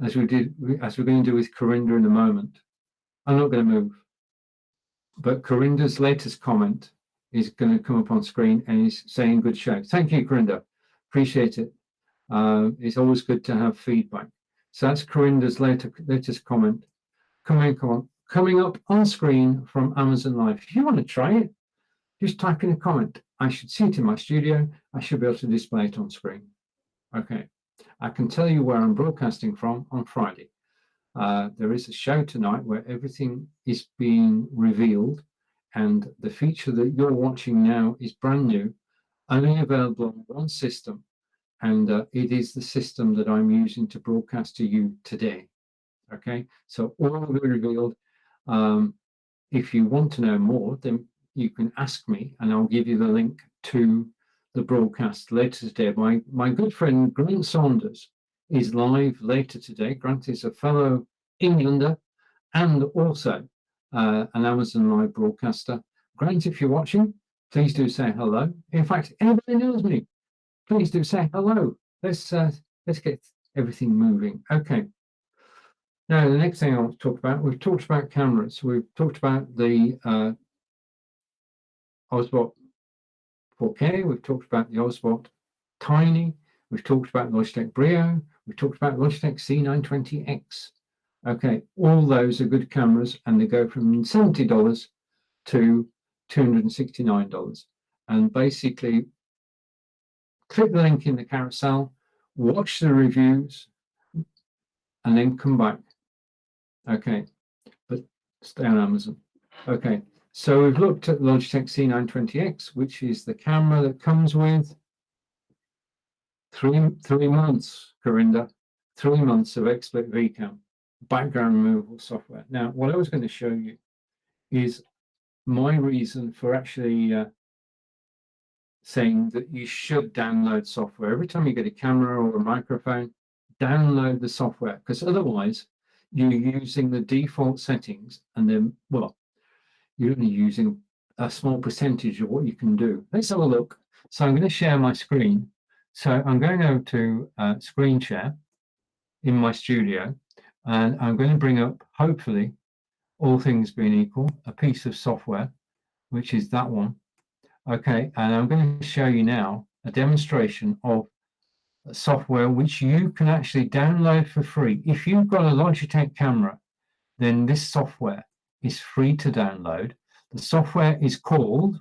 as we're going to do with Corinda in a moment. I'm not going to move, but Corinda's latest comment is going to come up on screen, and he's saying good show. Thank you, Corinda. Appreciate it. It's always good to have feedback. So that's Corinda's latest comment. Come on. Coming up on screen from Amazon Live. If you want to try it, just type in a comment. I should see it in my studio. I should be able to display it on screen. Okay. I can tell you where I'm broadcasting from on Friday. There is a show tonight where everything is being revealed, and the feature that you're watching now is brand new, only available on one system, and it is the system that I'm using to broadcast to you today. Okay, so all will be revealed. If you want to know more, then you can ask me, and I'll give you the link to the broadcast later today. My good friend Grant Saunders is live later today. Grant is a fellow Englander and also an Amazon Live broadcaster. Grant, if you're watching, please do say hello. In fact, anybody knows me, please do say hello. Let's get everything moving. Okay. Now, the next thing I want to talk about, we've talked about cameras. We've talked about the Oswald 4K. We've talked about the Oswald Tiny. We've talked about Logitech Brio. We've talked about Logitech C920X. Okay, all those are good cameras, and they go from $70 to $269. And basically, click the link in the carousel, watch the reviews, and then come back. Okay, but stay on Amazon. Okay, so we've looked at Logitech C920X, which is the camera that comes with three months, Corinda, 3 months of XSplit VCam background removal software. Now, what I was going to show you is my reason for actually saying that you should download software. Every time you get a camera or a microphone, download the software, because otherwise you're using the default settings, and then, well, you're only using a small percentage of what you can do. Let's have a look. So I'm going to share my screen. So I'm going over to screen share in my studio, and I'm going to bring up, hopefully, all things being equal, a piece of software, which is that one. Okay, and I'm going to show you now a demonstration of software which you can actually download for free. If you've got a Logitech camera, then this software is free to download. The software is called,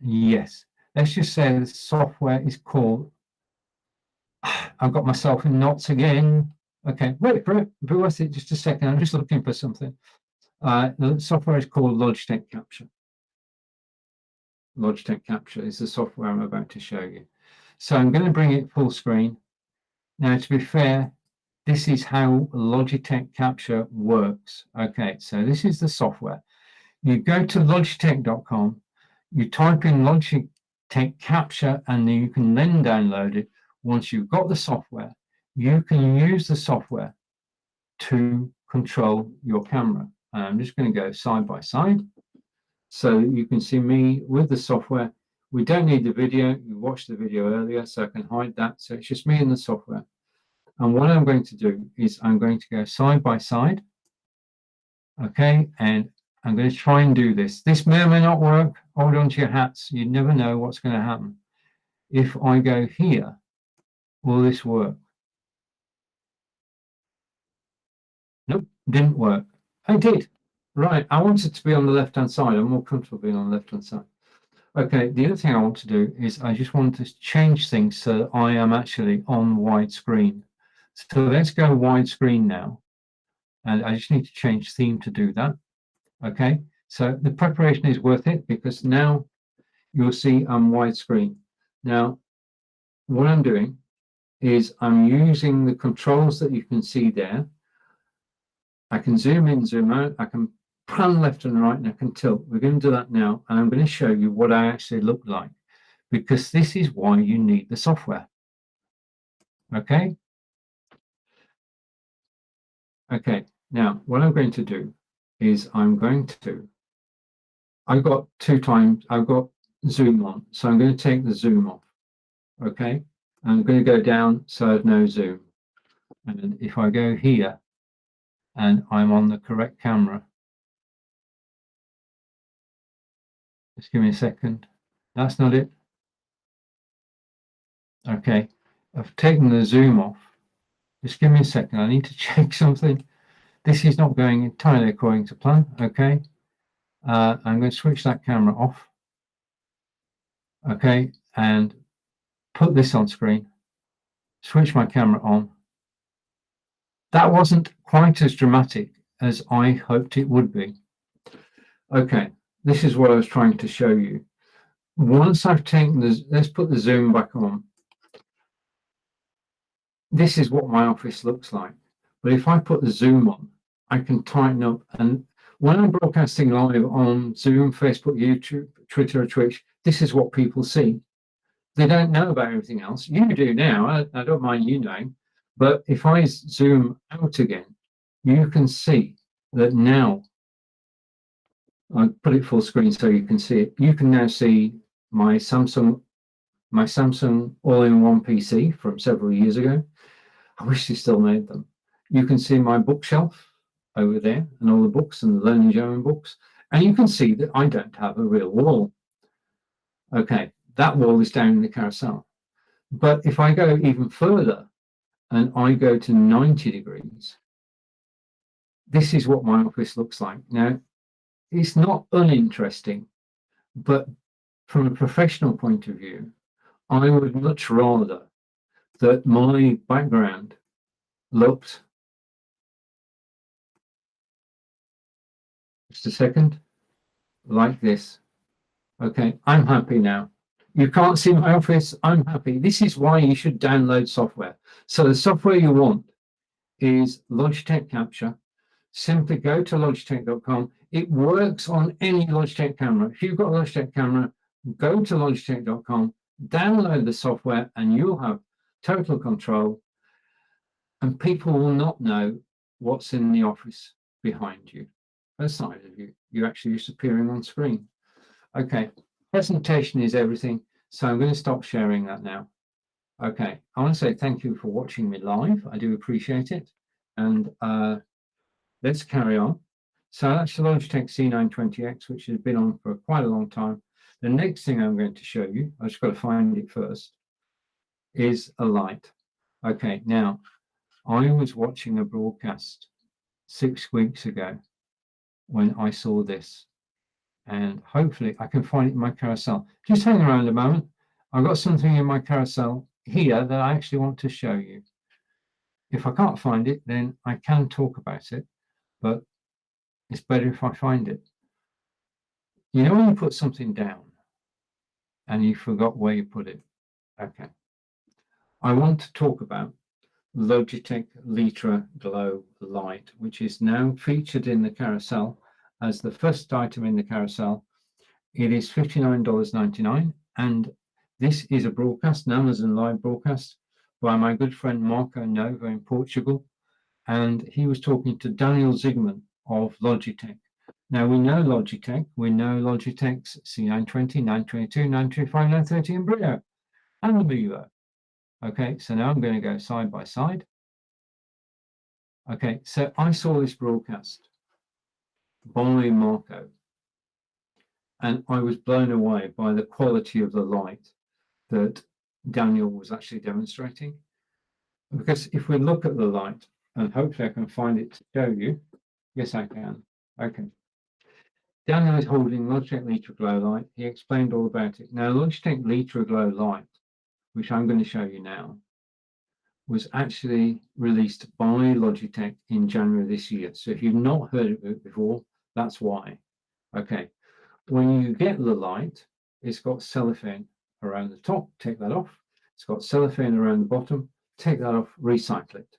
yes, let's just say the software is called, I've got myself in knots again. Okay, wait for it, be worth it just a second. I'm just looking for something. The software is called Logitech Capture. Logitech Capture is the software I'm about to show you. So I'm going to bring it full screen. Now, to be fair, this is how Logitech Capture works. Okay, so this is the software. You go to logitech.com, you type in Logitech Capture, and then you can then download it. Once you've got the software, you can use the software to control your camera. And I'm just going to go side by side so that you can see me with the software. We don't need the video. You watched the video earlier, so I can hide that. So it's just me and the software. And what I'm going to do is I'm going to go side by side. Okay, and I'm going to try and do this. This may or may not work. Hold on to your hats. You never know what's going to happen. If I go here, will this work? Nope, didn't work. I did. Right, I want it to be on the left-hand side. I'm more comfortable being on the left-hand side. Okay, the other thing I want to do is I just want to change things so that I am actually on widescreen. So let's go widescreen now. And I just need to change theme to do that. Okay, so the preparation is worth it because now you'll see I'm widescreen. Now, what I'm doing is I'm using the controls that you can see there. I can zoom in, zoom out, I can pan left and right, and I can tilt. We're going to do that now, and I'm going to show you what I actually look like, because this is why you need the software. Okay? Okay, now what I'm going to do is I've got zoom on, so I'm going to take the zoom off. Okay? I'm going to go down so there's no zoom. And if I go here and I'm on the correct camera, just give me a second. That's not it. Okay, I've taken the zoom off. Just give me a second. I need to check something. This is not going entirely according to plan. Okay. I'm going to switch that camera off. Okay. And put this on screen. Switch my camera on. That wasn't quite as dramatic as I hoped it would be. Okay. This is what I was trying to show you. Once I've taken this, let's put the zoom back on. This is what my office looks like. But if I put the zoom on, I can tighten up. And when I'm broadcasting live on Zoom, Facebook, YouTube, Twitter, or Twitch, this is what people see. They don't know about everything else. You do now. I don't mind you knowing. But if I zoom out again, you can see that now. I'll put it full screen so you can see it. You can now see my Samsung all-in-one PC from several years ago. I wish they still made them. You can see my bookshelf over there and all the books and the Learning German books. And you can see that I don't have a real wall. Okay, that wall is down in the carousel. But if I go even further and I go to 90 degrees, this is what my office looks like. Now, it's not uninteresting, but from a professional point of view, I would much rather that my background looked, just a second, like this. Okay, I'm happy now. You can't see my office, I'm happy. This is why you should download software. So the software you want is Logitech Capture. Simply go to logitech.com. It works on any Logitech camera. If you've got a Logitech camera, go to logitech.com, download the software, and you'll have total control. And people will not know what's in the office behind you, aside of you. You're actually just appearing on screen. Okay, presentation is everything. So I'm going to stop sharing that now. Okay, I want to say thank you for watching me live. I do appreciate it. And let's carry on. So that's the Logitech C920X, which has been on for quite a long time. The next thing I'm going to show you, I've just got to find it first, is a light. Okay, now I was watching a broadcast 6 weeks ago when I saw this, and hopefully I can find it in my carousel. Just hang around a moment. I've got something in my carousel here that I actually want to show you. If I can't find it, then I can talk about it, but it's better if I find it. You know when you put something down and you forgot where you put it? Okay. I want to talk about Logitech Litra Glow Light, which is now featured in the carousel as the first item in the carousel. It is $59.99, and this is a broadcast, an Amazon live broadcast by my good friend Marco Nova in Portugal, and he was talking to Daniel Zigman of Logitech. Now we know Logitech's C920, 922, 925, 930 and Brio and the Vivo. Okay, so now I'm going to go side by side. Okay, so I saw this broadcast by Marco, and I was blown away by the quality of the light that Daniel was actually demonstrating. Because if we look at the light, and hopefully I can find it to show you. Yes, I can. Okay. Daniel is holding Logitech Litra Glow Light. He explained all about it. Now, Logitech Litra Glow Light, which I'm going to show you now, was actually released by Logitech in January this year. So if you've not heard of it before, that's why. Okay. When you get the light, it's got cellophane around the top. Take that off. It's got cellophane around the bottom. Take that off, recycle it.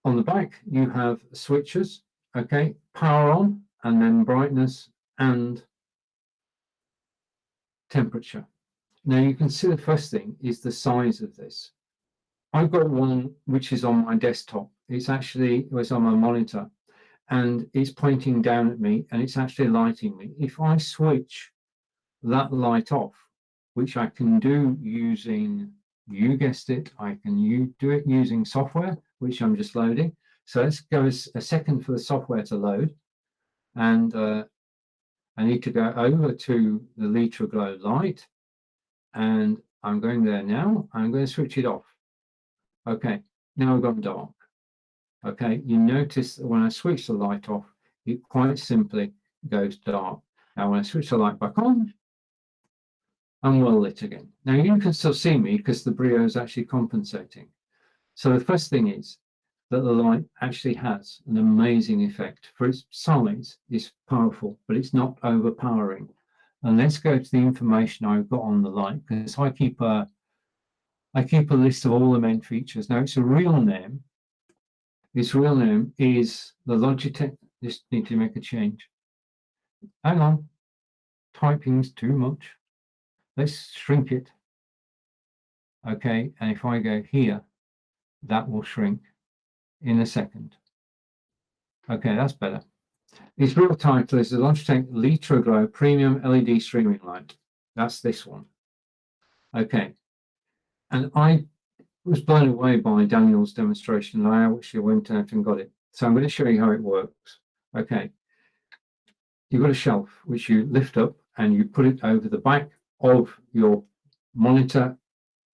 On the back, you have switches. Okay. Power on, and then brightness and temperature. Now you can see the first thing is the size of this. I've got one which is on my desktop. It's on my monitor, and it's pointing down at me, and it's actually lighting me. If I switch that light off, which I can do using, you guessed it, I can do it using software, which I'm just loading. So let's go a second for the software to load. And I need to go over to the Litra Glow Light, and I'm going there now. I'm going to switch it off. Okay, now I've gone dark. Okay, you notice that when I switch the light off, it quite simply goes dark. Now when I switch the light back on, I'm well lit again. Now you can still see me because the Brio is actually compensating. So the first thing is that the light actually has an amazing effect. For its size, it's powerful, but it's not overpowering. And let's go to the information I've got on the light, because I keep a list of all the main features. Now, its real name is the Logitech. Just need to make a change. Hang on, typing's too much. Let's shrink it. Okay, and if I go here, that will shrink in a second. Okay, that's better. Its real title is the Logitech Litra Glow Premium LED Streaming Light. That's this one. Okay, and I was blown away by Daniel's demonstration. I actually went out and got it. So I'm going to show you how it works. Okay, you've got a shelf which you lift up and you put it over the back of your monitor.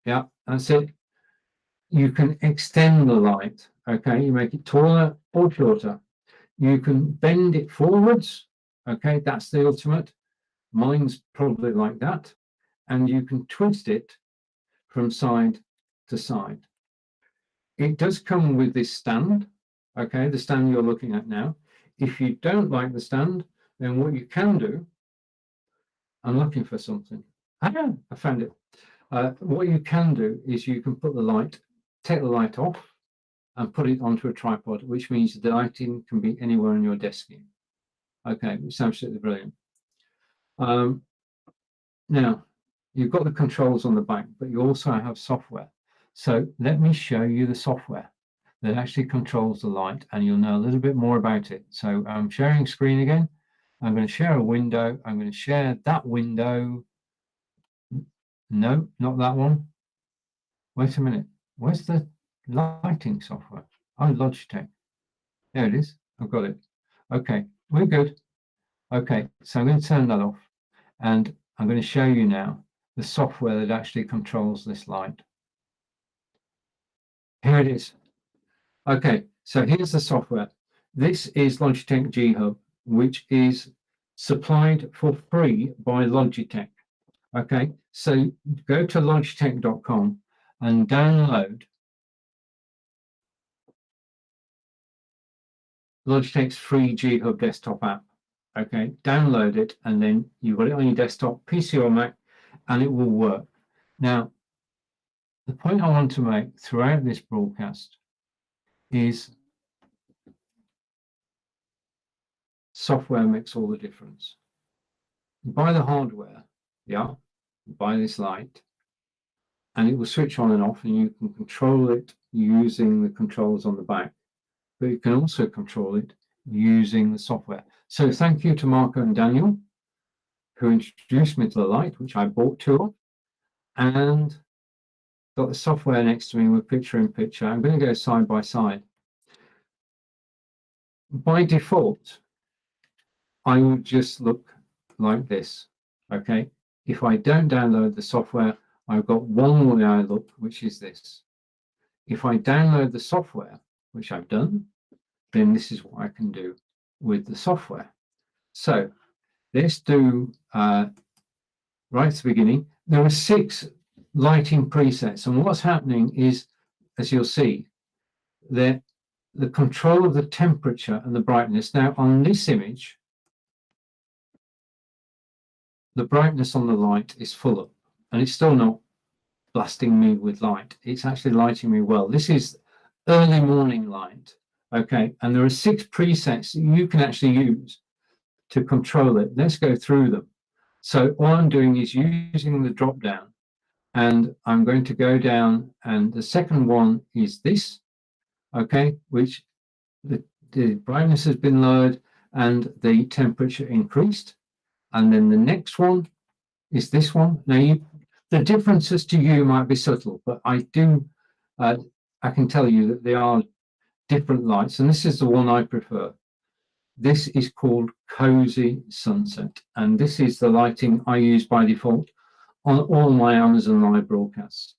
Yeah, that's it. You can extend the light. Okay, you make it taller or shorter. You can bend it forwards. Okay, that's the ultimate. Mine's probably like that. And you can twist it from side to side. It does come with this stand. Okay, the stand you're looking at now. If you don't like the stand, then what you can do, I'm looking for something. I found it. What you can do is you can put the light, take the light off and put it onto a tripod, which means the lighting can be anywhere on your desk. Okay, it's absolutely brilliant. Now, you've got the controls on the back, but you also have software. So let me show you the software that actually controls the light, and you'll know a little bit more about it. So I'm sharing screen again. I'm going to share a window. I'm going to share that window. No, not that one. Wait a minute. Where's the lighting software? Oh, Logitech. There it is. I've got it. Okay, we're good. Okay, so I'm going to turn that off, and I'm going to show you now the software that actually controls this light. Here it is. Okay, so here's the software. This is Logitech G Hub, which is supplied for free by Logitech. Okay, so go to logitech.com and download Logitech's free G Hub desktop app. Okay, download it, and then you've got it on your desktop, PC or Mac, and it will work. Now, the point I want to make throughout this broadcast is software makes all the difference. You buy the hardware, yeah, you buy this light, and it will switch on and off, and you can control it using the controls on the back, but you can also control it using the software. So thank you to Marco and Daniel, who introduced me to the light, which I bought two of, and got the software next to me with picture in picture. I'm going to go side by side. By default, I would just look like this. Okay, if I don't download the software, I've got one way I look, which is this. If I download the software, which I've done, then this is what I can do with the software. So let's do right at the beginning. There are 6 lighting presets, and what's happening is, as you'll see, the control of the temperature and the brightness. Now on this image, the brightness on the light is full up, and it's still not blasting me with light. It's actually lighting me well. This is early morning light. Okay, and there are 6 presets you can actually use to control it. Let's go through them. So all I'm doing is using the drop down, and I'm going to go down, and the second one is this, okay, which the brightness has been lowered and the temperature increased. And then the next one is this one. Now, the differences to you might be subtle, but I can tell you that they are different lights, and this is the one I prefer. This is called Cozy Sunset, and this is the lighting I use by default on all my Amazon Live broadcasts.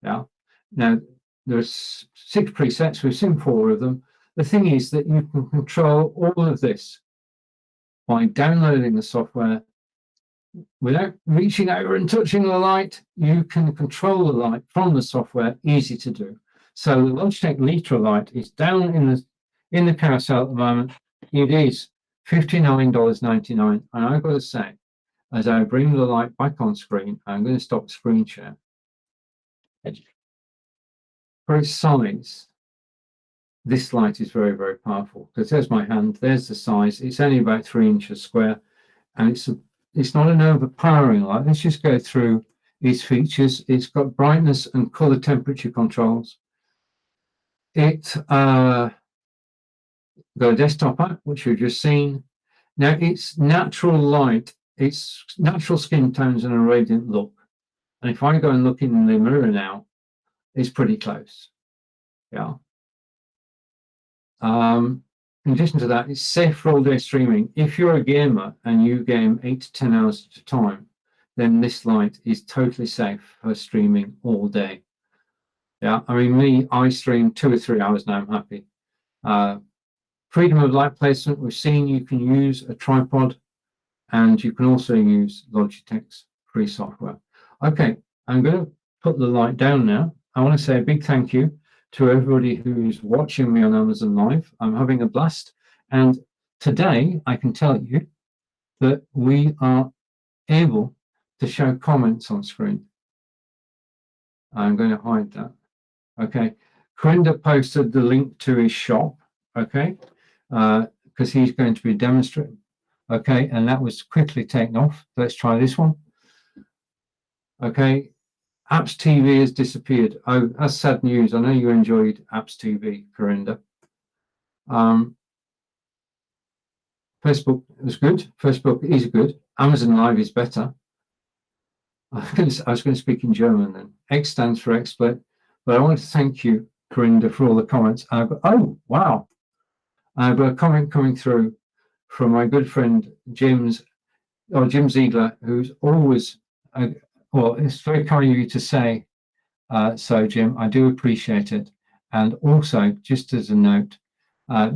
Yeah. Now, there's 6 presets. We've seen 4 of them. The thing is that you can control all of this by downloading the software. Without reaching over and touching the light, you can control the light from the software, easy to do. So the Logitech Litra light is down in the carousel at the moment. It is $59.99. And I've got to say, as I bring the light back on screen, I'm going to stop screen share. For its size, this light is very, very powerful, because there's my hand, there's the size. It's only about 3 inches square, and it's not an overpowering light. Let's just go through its features. It's got brightness and color temperature controls. It got a desktop app, which you've just seen. Now, it's natural light, it's natural skin tones and a radiant look. And if I go and look in the mirror now, it's pretty close. Yeah. In addition to that, it's safe for all-day streaming. If you're a gamer and you game 8 to 10 hours at a time, then this light is totally safe for streaming all day. Yeah, I mean, me, I stream 2 or 3 hours now, I'm happy. Freedom of light placement, we've seen you can use a tripod, and you can also use Logitech's free software. Okay, I'm going to put the light down now. I want to say a big thank you to everybody who's watching me on Amazon Live. I'm having a blast. And today I can tell you that we are able to show comments on screen. I'm going to hide that. Okay. Corinda posted the link to his shop. Okay. Because he's going to be demonstrating. Okay. And that was quickly taken off. Let's try this one. Okay. Apps TV has disappeared. Oh, that's sad news. I know you enjoyed Apps TV, Corinda. Facebook was good. Facebook is good. Amazon Live is better. I was going to speak in German then. X stands for expert. But I want to thank you, Corinda, for all the comments. Oh, wow. I've got a comment coming through from my good friend, Jim Ziegler, who's always, well, it's very kind of you to say, so, Jim, I do appreciate it. And also, just as a note,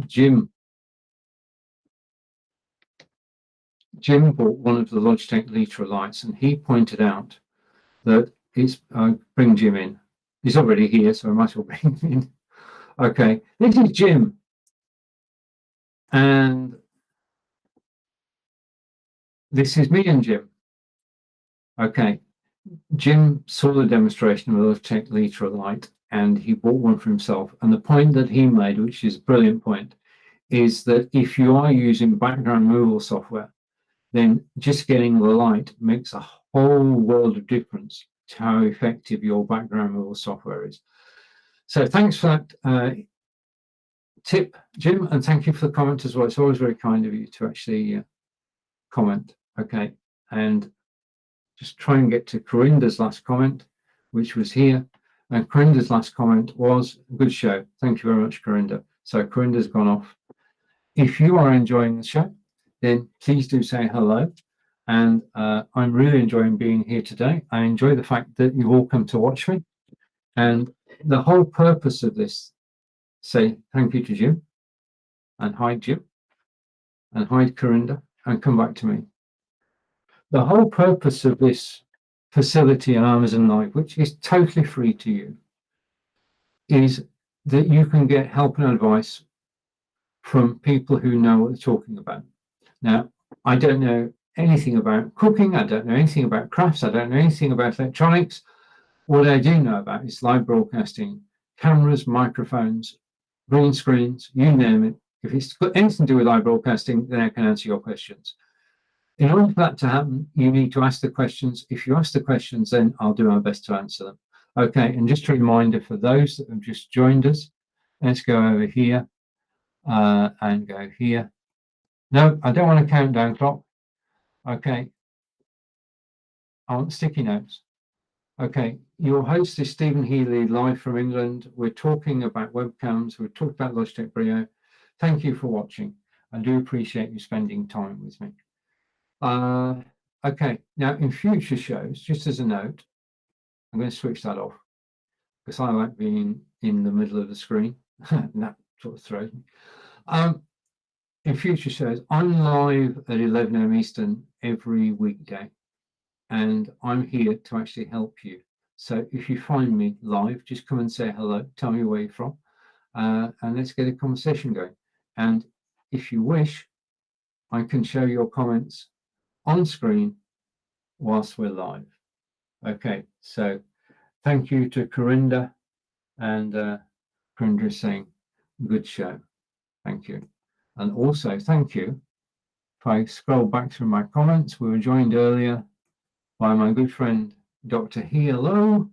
Jim bought one of the Logitech Litra lights, and he pointed out that it's, bring Jim in. He's already here, so I might as well bring him in. Okay, this is Jim. And this is me and Jim. Okay, Jim saw the demonstration of a Logitech Litra light, and he bought one for himself. And the point that he made, which is a brilliant point, is that if you are using background removal software, then just getting the light makes a whole world of difference to how effective your background removal software is. So thanks for that tip, Jim, and thank you for the comment as well. It's always very kind of you to actually comment. Okay, and just try and get to Corinda's last comment, which was here. And Corinda's last comment was, good show. Thank you very much, Corinda. So Corinda's gone off. If you are enjoying the show, then please do say hello. And I'm really enjoying being here today. I enjoy the fact that you've all come to watch me. And the whole purpose of this, say thank you to Jim, and hide Jim, and hide Corinda, and come back to me. The whole purpose of this facility on Amazon Live, which is totally free to you, is that you can get help and advice from people who know what they're talking about. Now, I don't know anything about cooking. I don't know anything about crafts. I don't know anything about electronics. What I do know about is live broadcasting, cameras, microphones, green screens, you name it. If it's got anything to do with live broadcasting, then I can answer your questions. In order for that to happen, you need to ask the questions. If you ask the questions, then I'll do my best to answer them. Okay, and just a reminder for those that have just joined us, let's go over here and go here. No, I don't want a countdown clock. Okay, I want sticky notes. Okay, your host is Stephen Healey, live from England. We're talking about webcams. We've talked about Logitech Brio. Thank you for watching. I do appreciate you spending time with me. Okay, now in future shows, just as a note, I'm going to switch that off because I like being in the middle of the screen. And that sort of throws me. In future shows, I'm live at 11 a.m. Eastern every weekday, and I'm here to actually help you. So if you find me live, just come and say hello, tell me where you're from, and let's get a conversation going. And if you wish, I can show your comments on screen whilst we're live. Okay, so thank you to Corinda, and Corinda is saying, good show. Thank you. And also, thank you. If I scroll back through my comments, we were joined earlier by my good friend, Dr. Healey,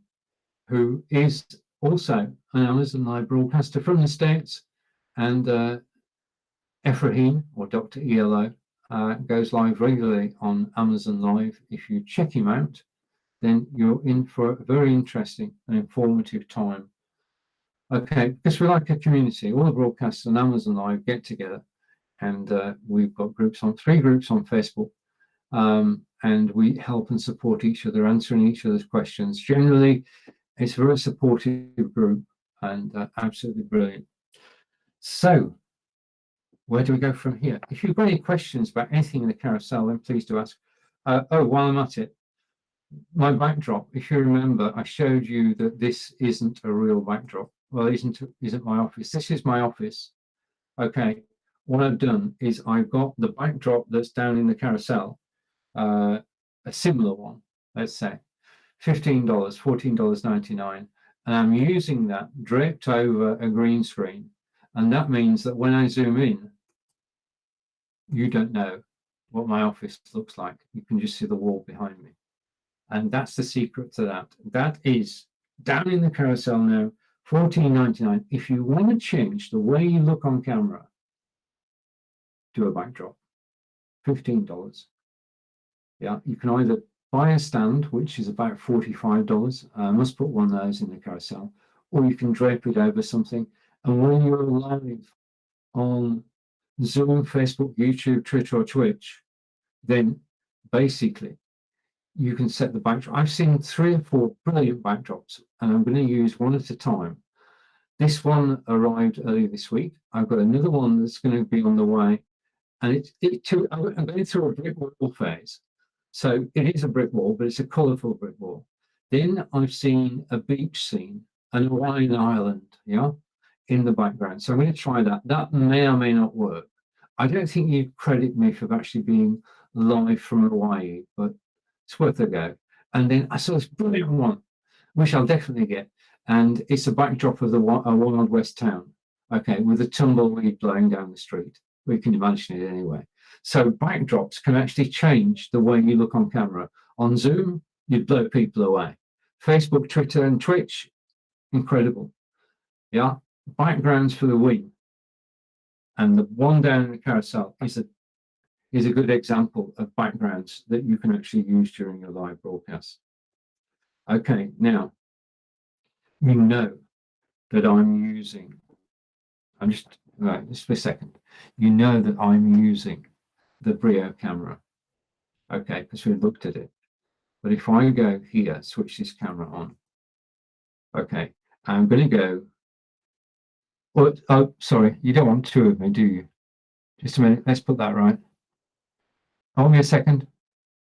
who is also an Amazon Live broadcaster from the States, and Ephraim, or Dr. ELO, goes live regularly on Amazon Live. If you check him out, then you're in for a very interesting and informative time. Okay, because we're like a community. All the broadcasters on Amazon Live get together, and we've got three groups on Facebook, and we help and support each other, answering each other's questions. Generally, it's a very supportive group, and absolutely brilliant. So, where do we go from here? If you've got any questions about anything in the carousel, then please do ask. While I'm at it, my backdrop, if you remember, I showed you that this isn't a real backdrop. Well, it isn't my office. This is my office. Okay, what I've done is I've got the backdrop that's down in the carousel, a similar one, let's say, $15, $14.99, and I'm using that draped over a green screen, and that means that when I zoom in, you don't know what my office looks like. You can just see the wall behind me. And that's the secret to that. That is down in the carousel now, $14.99. If you want to change the way you look on camera, do a backdrop, $15. Yeah, you can either buy a stand, which is about $45. I must put one of those in the carousel, or you can drape it over something. And when you're live on Zoom, Facebook, YouTube, Twitter, or Twitch, then basically you can set the backdrop. I've seen 3 or 4 brilliant backdrops, and I'm going to use one at a time. This one arrived earlier this week. I've got another one that's going to be on the way, and I'm going through a brick wall phase. So it is a brick wall, but it's a colourful brick wall. Then I've seen a beach scene, an Hawaiian island, yeah, in the background. So I'm going to try that. That may or may not work. I don't think you'd credit me for actually being live from Hawaii, but it's worth a go. And then I saw this brilliant one, which I'll definitely get. And it's a backdrop of a Wild West town, okay, with a tumbleweed blowing down the street. We can imagine it anyway. So backdrops can actually change the way you look on camera. On Zoom, you'd blow people away. Facebook, Twitter, and Twitch, incredible. Yeah, backgrounds for the win. And the one down in the carousel is a good example of backgrounds that you can actually use during your live broadcast. Okay, now, you know that I'm using, just for a second, you know that I'm using the Brio camera, okay, because we looked at it. But if I go here, switch this camera on, okay, I'm going to go, oh, sorry, you don't want 2 of me, do you? Just a minute, let's put that right. Hold me a second.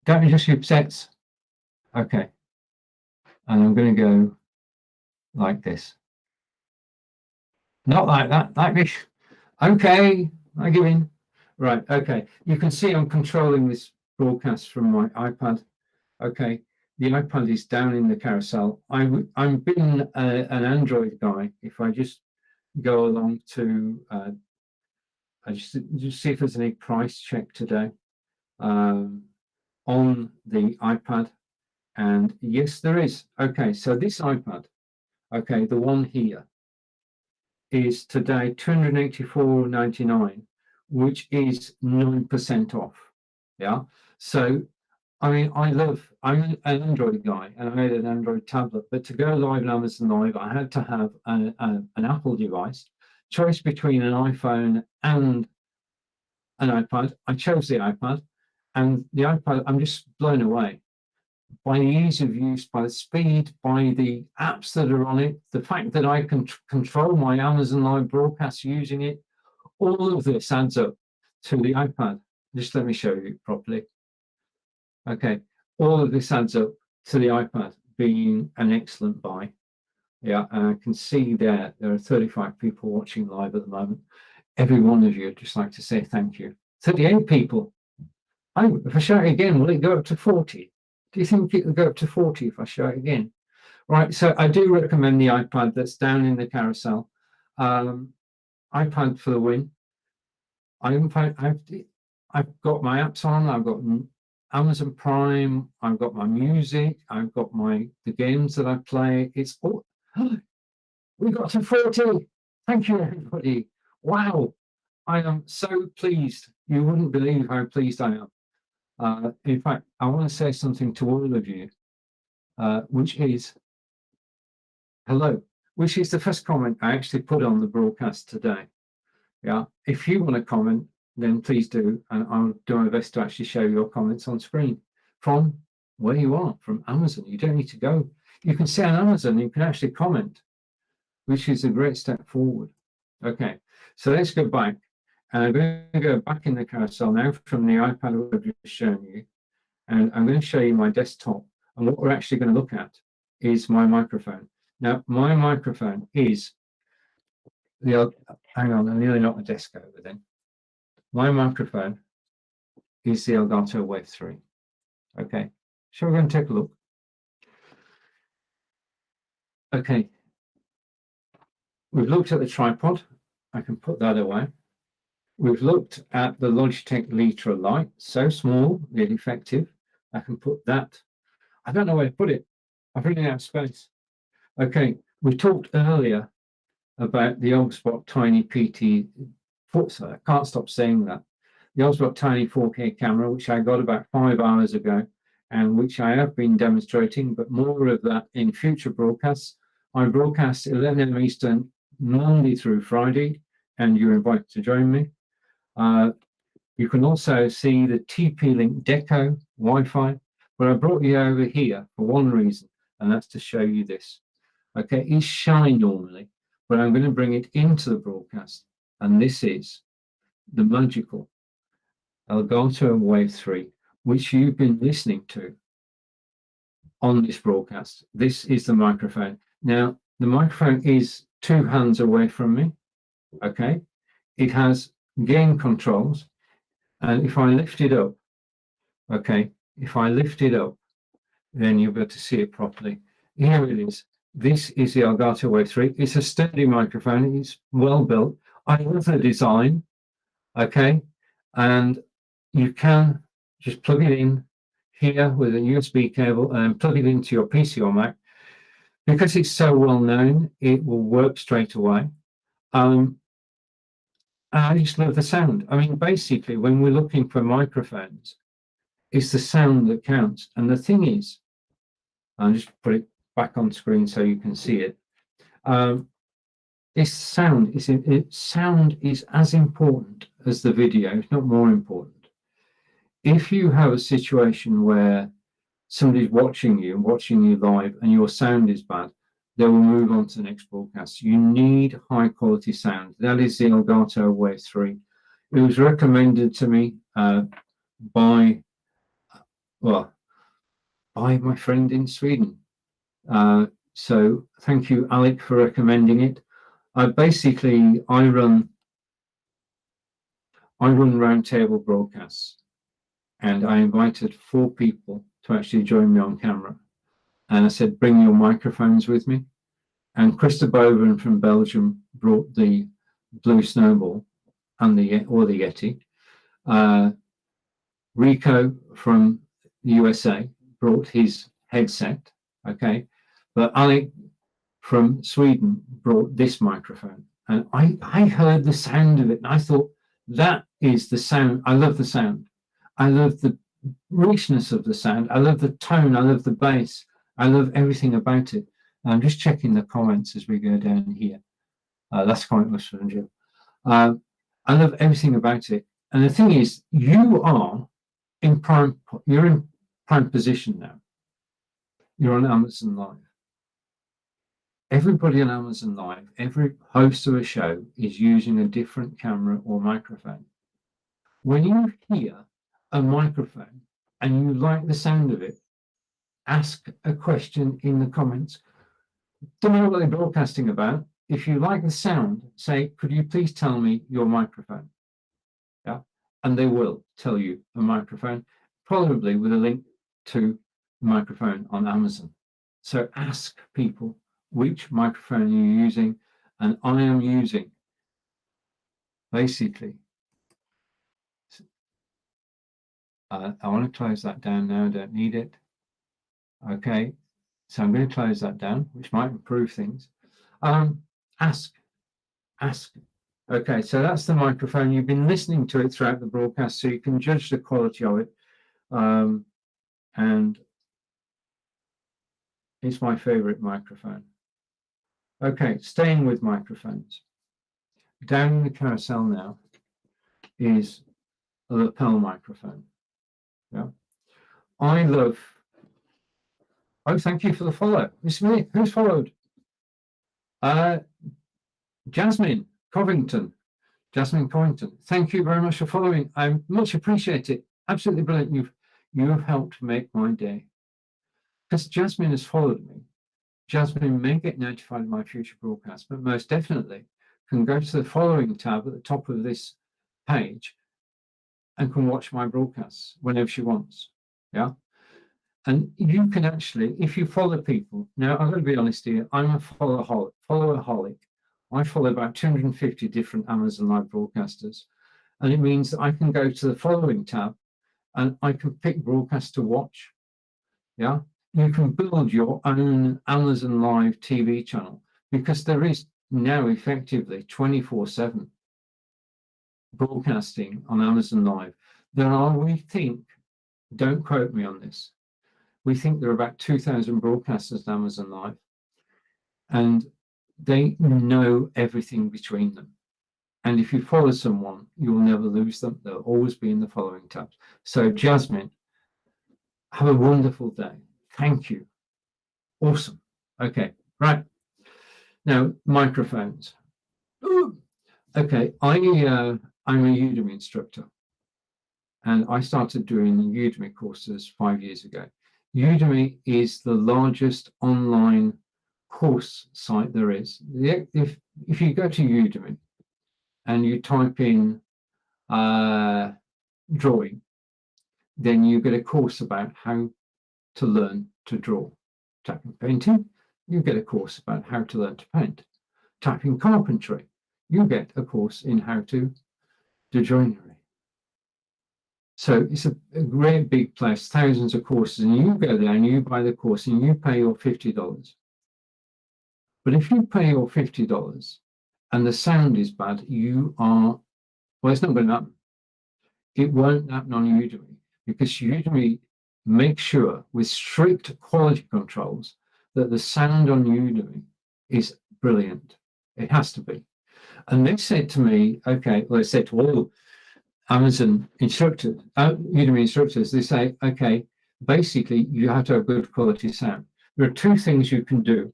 Don't adjust your sets. Okay. And I'm going to go like this. Not like that, like this. Okay, I give in. Right, okay. You can see I'm controlling this broadcast from my iPad. Okay, the iPad is down in the carousel. I'm being an Android guy. If I just go along to, I just see if there's any price check today on the iPad. And yes, there is. Okay, so this iPad, okay, the one here, is today $284.99, which is 9% off. Yeah. So, I mean, I'm an Android guy, and I made an Android tablet, but to go live on Amazon Live, I had to have an Apple device. Choice between an iPhone and an iPad. I chose the iPad, and the iPad, I'm just blown away. by the ease of use, by the speed, by the apps that are on it, the fact that I can control my Amazon Live broadcast using it, all of this adds up to the iPad. Just let me show you properly. Okay, all of this adds up to the iPad being an excellent buy. Yeah, and I can see there are 35 people watching live at the moment. Every one of you, I'd just like to say thank you. 38 people. If I show it again, will it go up to 40? Do you think it will go up to 40 if I show it again? Right, so I do recommend the iPad that's down in the carousel. iPad for the win. I've got my apps on. I've got Amazon Prime. I've got my music. I've got the games that I play. It's all. We got to 40. Thank you, everybody. Wow, I am so pleased. You wouldn't believe how pleased I am. In fact, I want to say something to all of you, which is hello, which is the first comment I actually put on the broadcast today. Yeah, if you want to comment, then please do, and I'll do my best to actually show your comments on screen from where you are, from Amazon. You don't need to go. You can see on Amazon, you can actually comment, which is a great step forward. Okay, so let's go back. And I'm going to go back in the carousel now from the iPad I've just shown you. And I'm going to show you my desktop. And what we're actually going to look at is my microphone. Now, my microphone is hang on, I'm nearly knocked the desk over then. My microphone is the Elgato Wave 3. Okay, so we're going to take a look. Okay, we've looked at the tripod. I can put that away. We've looked at the Logitech Litra Lite, so small, yet effective. I can put that. I don't know where to put it. I've run out of space. Okay, we talked earlier about the Ulspot Tiny PT. I can't stop saying that. The Ulspot Tiny 4K camera, which I got about 5 hours ago, and which I have been demonstrating, but more of that in future broadcasts. I broadcast 11 a.m. Eastern, Monday through Friday, and you're invited to join me. You can also see the TP-Link Deco Wi-Fi, but I brought you over here for one reason, and that's to show you this. Okay, it's shy normally, but I'm going to bring it into the broadcast, and this is the magical Elgato Wave 3, which you've been listening to on this broadcast. This is the microphone. Now, the microphone is 2 hands away from me. Okay, it has gain controls, and if I lift it up, okay, if I lift it up, then you'll be able to see it properly. Here it is. This is the Elgato Wave 3. It's a sturdy microphone. It's well built. I love the design. Okay, and you can just plug it in here with a USB cable and plug it into your PC or Mac. Because it's so well known, it will work straight away. I just love the sound. I mean, basically, when we're looking for microphones, it's the sound that counts. And the thing is, I'll just put it back on screen so you can see it. It's sound. Sound is as important as the video, if not more important. If you have a situation where somebody's watching you live, and your sound is bad, they will move on to the next broadcast. You need high quality sound. That is the Elgato Wave 3. It was recommended to me by my friend in Sweden. So thank you, Alec, for recommending it. I run roundtable broadcasts, and I invited 4 people to actually join me on camera. And I said, bring your microphones with me. And Christa Boven from Belgium brought the Blue Snowball and the Yeti. Rico from the USA brought his headset. Okay, but Alec from Sweden brought this microphone, and I heard the sound of it, and I thought, that is the sound. I love the sound. I love the richness of the sound. I love the tone. I love the bass. I love everything about it. And I'm just checking the comments as we go down here. Last comment was from Jim. I love everything about it. And the thing is, you're in prime position now. you're on Amazon Live. Everybody on Amazon Live, every host of a show is using a different camera or microphone. When you hear a microphone and you like the sound of it, ask a question in the comments. Don't know what they're broadcasting about. If you like the sound, say, could you please tell me your microphone? Yeah, and they will tell you a microphone, probably with a link to the microphone on Amazon. So ask people which microphone you're using, and I am using basically. I want to close that down now. I don't need it. Okay, so I'm going to close that down, which might improve things. Ask. Okay, so that's the microphone. You've been listening to it throughout the broadcast, so you can judge the quality of it. And it's my favorite microphone. Okay, staying with microphones. Down in the carousel now is a lapel microphone. Yeah, I love. Oh, thank you for the follow. It's me. Who's followed? Jasmine Covington. Jasmine Covington. Thank you very much for following. I much appreciate it. Absolutely brilliant. You have helped make my day. Because Jasmine has followed me. Jasmine may get notified of my future broadcast, but most definitely can go to the following tab at the top of this page and can watch my broadcasts whenever she wants. Yeah. And you can actually, if you follow people, now I'm going to be honest here, I'm a followerholic. I follow about 250 different Amazon Live broadcasters. And it means that I can go to the following tab and I can pick broadcasts to watch. Yeah. You can build your own Amazon Live TV channel because there is now effectively 24/7 broadcasting on Amazon Live. There are, we think, don't quote me on this, we think there are about 2,000 broadcasters on Amazon Live, and they know everything between them. And if you follow someone, you'll never lose them. They'll always be in the following tabs. So Jasmine, have a wonderful day. Thank you. Awesome. Okay, right. Now, microphones. Ooh. Okay, I'm a Udemy instructor. And I started doing Udemy courses 5 years ago. Udemy is the largest online course site there is. If you go to Udemy and you type in drawing, then you get a course about how to learn to draw. Typing painting, you get a course about how to learn to paint. Typing carpentry, you get a course in how to do joinery. So it's a great big place, thousands of courses, and you go there and you buy the course and you pay your $50. But if you pay your $50 and the sound is bad, well, it's not going to happen. It won't happen on Udemy because Udemy makes sure with strict quality controls that the sound on Udemy is brilliant. It has to be. And they said to me, okay, well, they said to all Amazon instructors, Udemy instructors, they say, okay, basically you have to have good quality sound. There are two things you can do.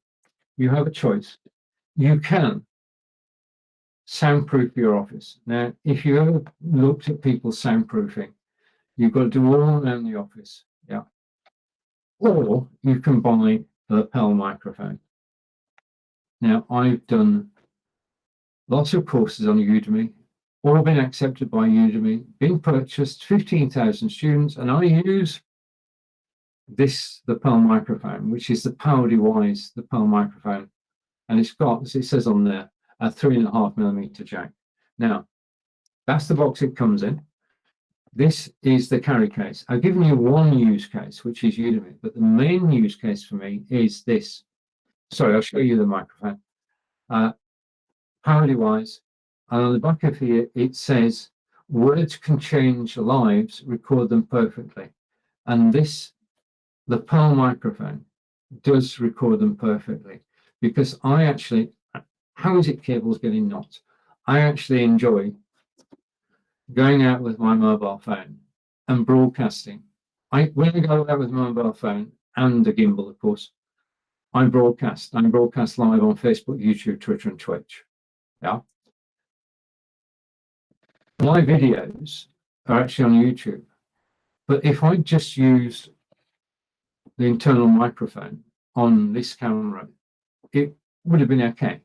You have a choice. You can soundproof your office. Now, if you ever looked at people's soundproofing, you've got to do all around the office. Yeah. Or you can buy a lapel microphone. Now, I've done lots of courses on Udemy, all been accepted by Udemy, been purchased, 15,000 students, and I use this lapel microphone, which is the PowerDeWise lapel microphone, and it's got, as it says on there, a 3.5mm jack. Now, that's the box it comes in. This is the carry case. I've given you one use case, which is Udemy, but the main use case for me is this. Sorry, I'll show you the microphone. PowerDeWise, and on the back of here, it says, words can change lives, record them perfectly. And this lapel microphone does record them perfectly because I actually, how is it cables getting knots? I actually enjoy going out with my mobile phone and broadcasting. When I go out with my mobile phone, and the gimbal, of course, I broadcast. I broadcast live on Facebook, YouTube, Twitter, and Twitch. Yeah. My videos are actually on YouTube, but if I just use the internal microphone on this camera, it would have been okay.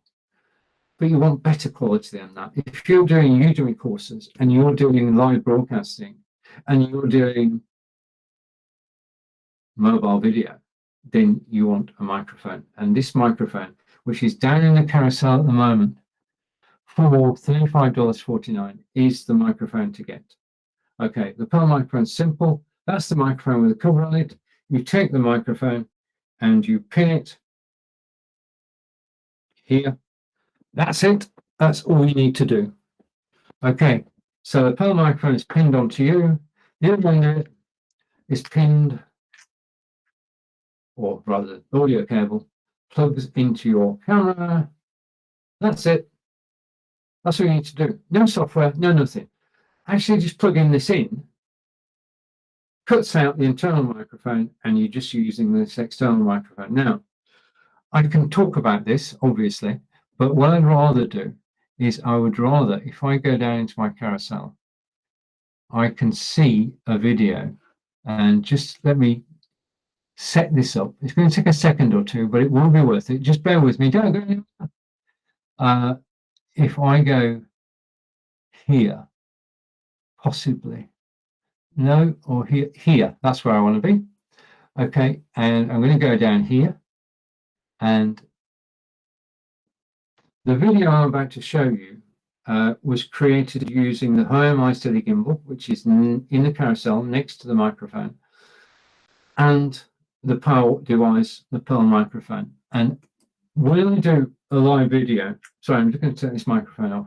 But you want better quality than that. If you're doing Udemy courses and you're doing live broadcasting and you're doing mobile video, then you want a microphone. And this microphone, which is down in the carousel at the moment for $35.49, is the microphone to get. Okay, the Pearl microphone's simple. That's the microphone with a cover on it. You take the microphone and you pin it here. That's it. That's all you need to do. Okay, so the Pearl microphone is pinned onto you. The other one is pinned, or rather, the audio cable plugs into your camera. That's it. That's what you need to do. No software, no nothing. Actually, just plugging this in cuts out the internal microphone, and you're just using this external microphone. Now, I can talk about this, obviously, but what I'd rather do is I would rather, if I go down into my carousel, I can see a video, and just let me set this up. It's going to take a second or two, but it will be worth it. Just bear with me. Don't go anywhere. If I go here, possibly, no, or here, that's where I want to be. Okay, and I'm going to go down here, and the video I'm about to show you was created using the home iSteady gimbal, which is in the carousel next to the microphone, and the Pearl device, the Pearl microphone. And when I do a live video, sorry, I'm just going to turn this microphone off.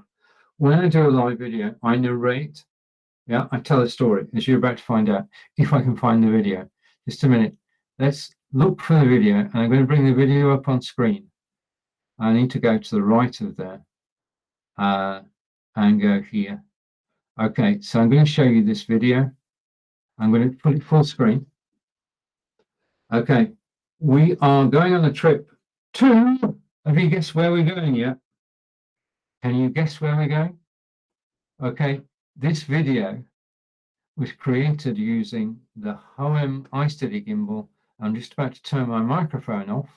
When I do a live video, I narrate. Yeah, I tell a story, as you're about to find out, if I can find the video. Just a minute. Let's look for the video, and I'm going to bring the video up on screen. I need to go to the right of there and go here. Okay, so I'm going to show you this video. I'm going to put it full screen. Okay, we are going on a trip to, have you guessed where we're going yet? Can you guess where we're going? Okay, this video was created using the Home iSteady gimbal. I'm just about to turn my microphone off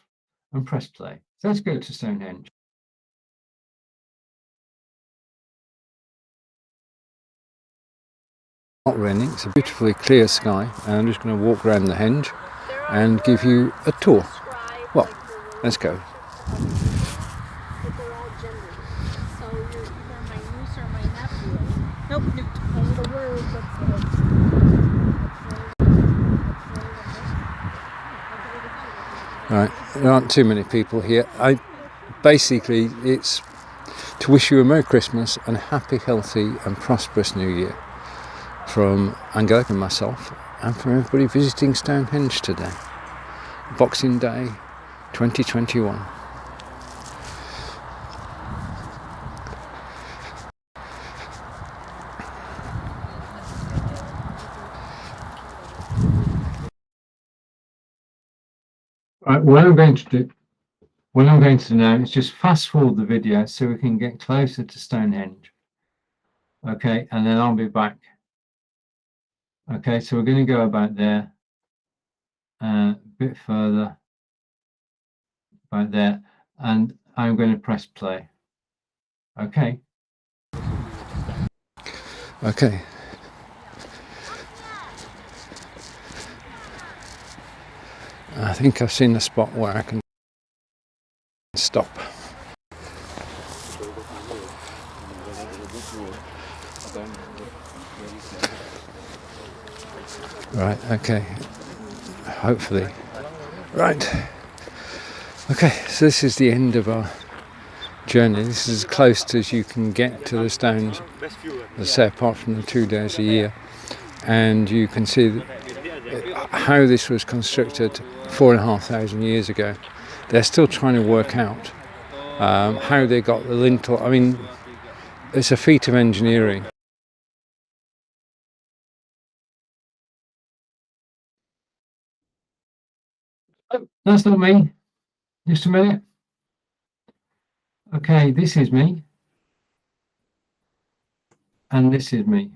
and press play. So let's go to Stonehenge. Not raining, it's a beautifully clear sky, and I'm just going to walk around the henge and give you a tour. Well, let's go. Right, there aren't too many people here. Basically, it's to wish you a Merry Christmas and a happy, healthy and prosperous New Year from Angelica and myself, and from everybody visiting Stonehenge today. Boxing Day 2021. Right, what I'm going to do now is just fast forward the video so we can get closer to Stonehenge. Okay, and then I'll be back. Okay, so we're going to go about there, a bit further, about there, and I'm going to press play. Okay. Okay. I think I've seen a spot where I can stop. Right, okay. Hopefully. Right. Okay, so this is the end of our journey. This is as close as you can get to the stones, as I say, apart from the 2 days a year. And you can see how this was constructed 4,500 years ago. They're still trying to work out how they got the lintel. I mean, it's a feat of engineering. Oh, that's not me. Just a minute. Okay, this is me. And this is me.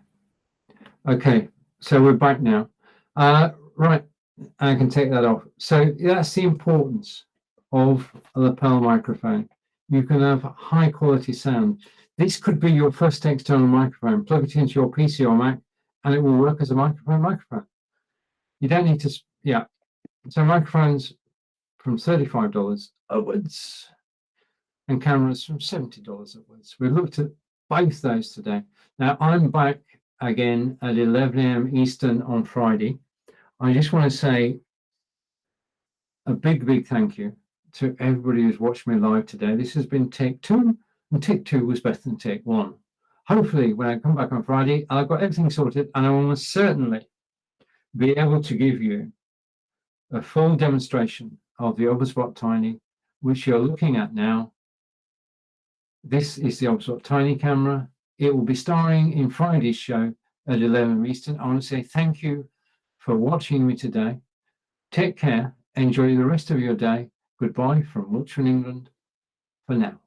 Okay, so we're back now. Right, I can take that off. So that's the importance of a lapel microphone. You can have high quality sound. This could be your first external microphone. Plug it into your PC or Mac and it will work as a microphone. You don't need to, yeah. So microphones from $35 upwards and cameras from $70 upwards. We've looked at both those today. Now I'm back again at 11 a.m. Eastern on Friday. I just want to say a big thank you to everybody who's watched me live today. This has been take 2, and take 2 was better than take 1. Hopefully, when I come back on Friday, I've got everything sorted, and I will most certainly be able to give you a full demonstration of the Overspot Tiny, which you're looking at now. This is the Overspot Tiny camera. It will be starring in Friday's show at 11 Eastern. I want to say thank you for watching me today. Take care. Enjoy the rest of your day. Goodbye from Wiltshire, England, for now.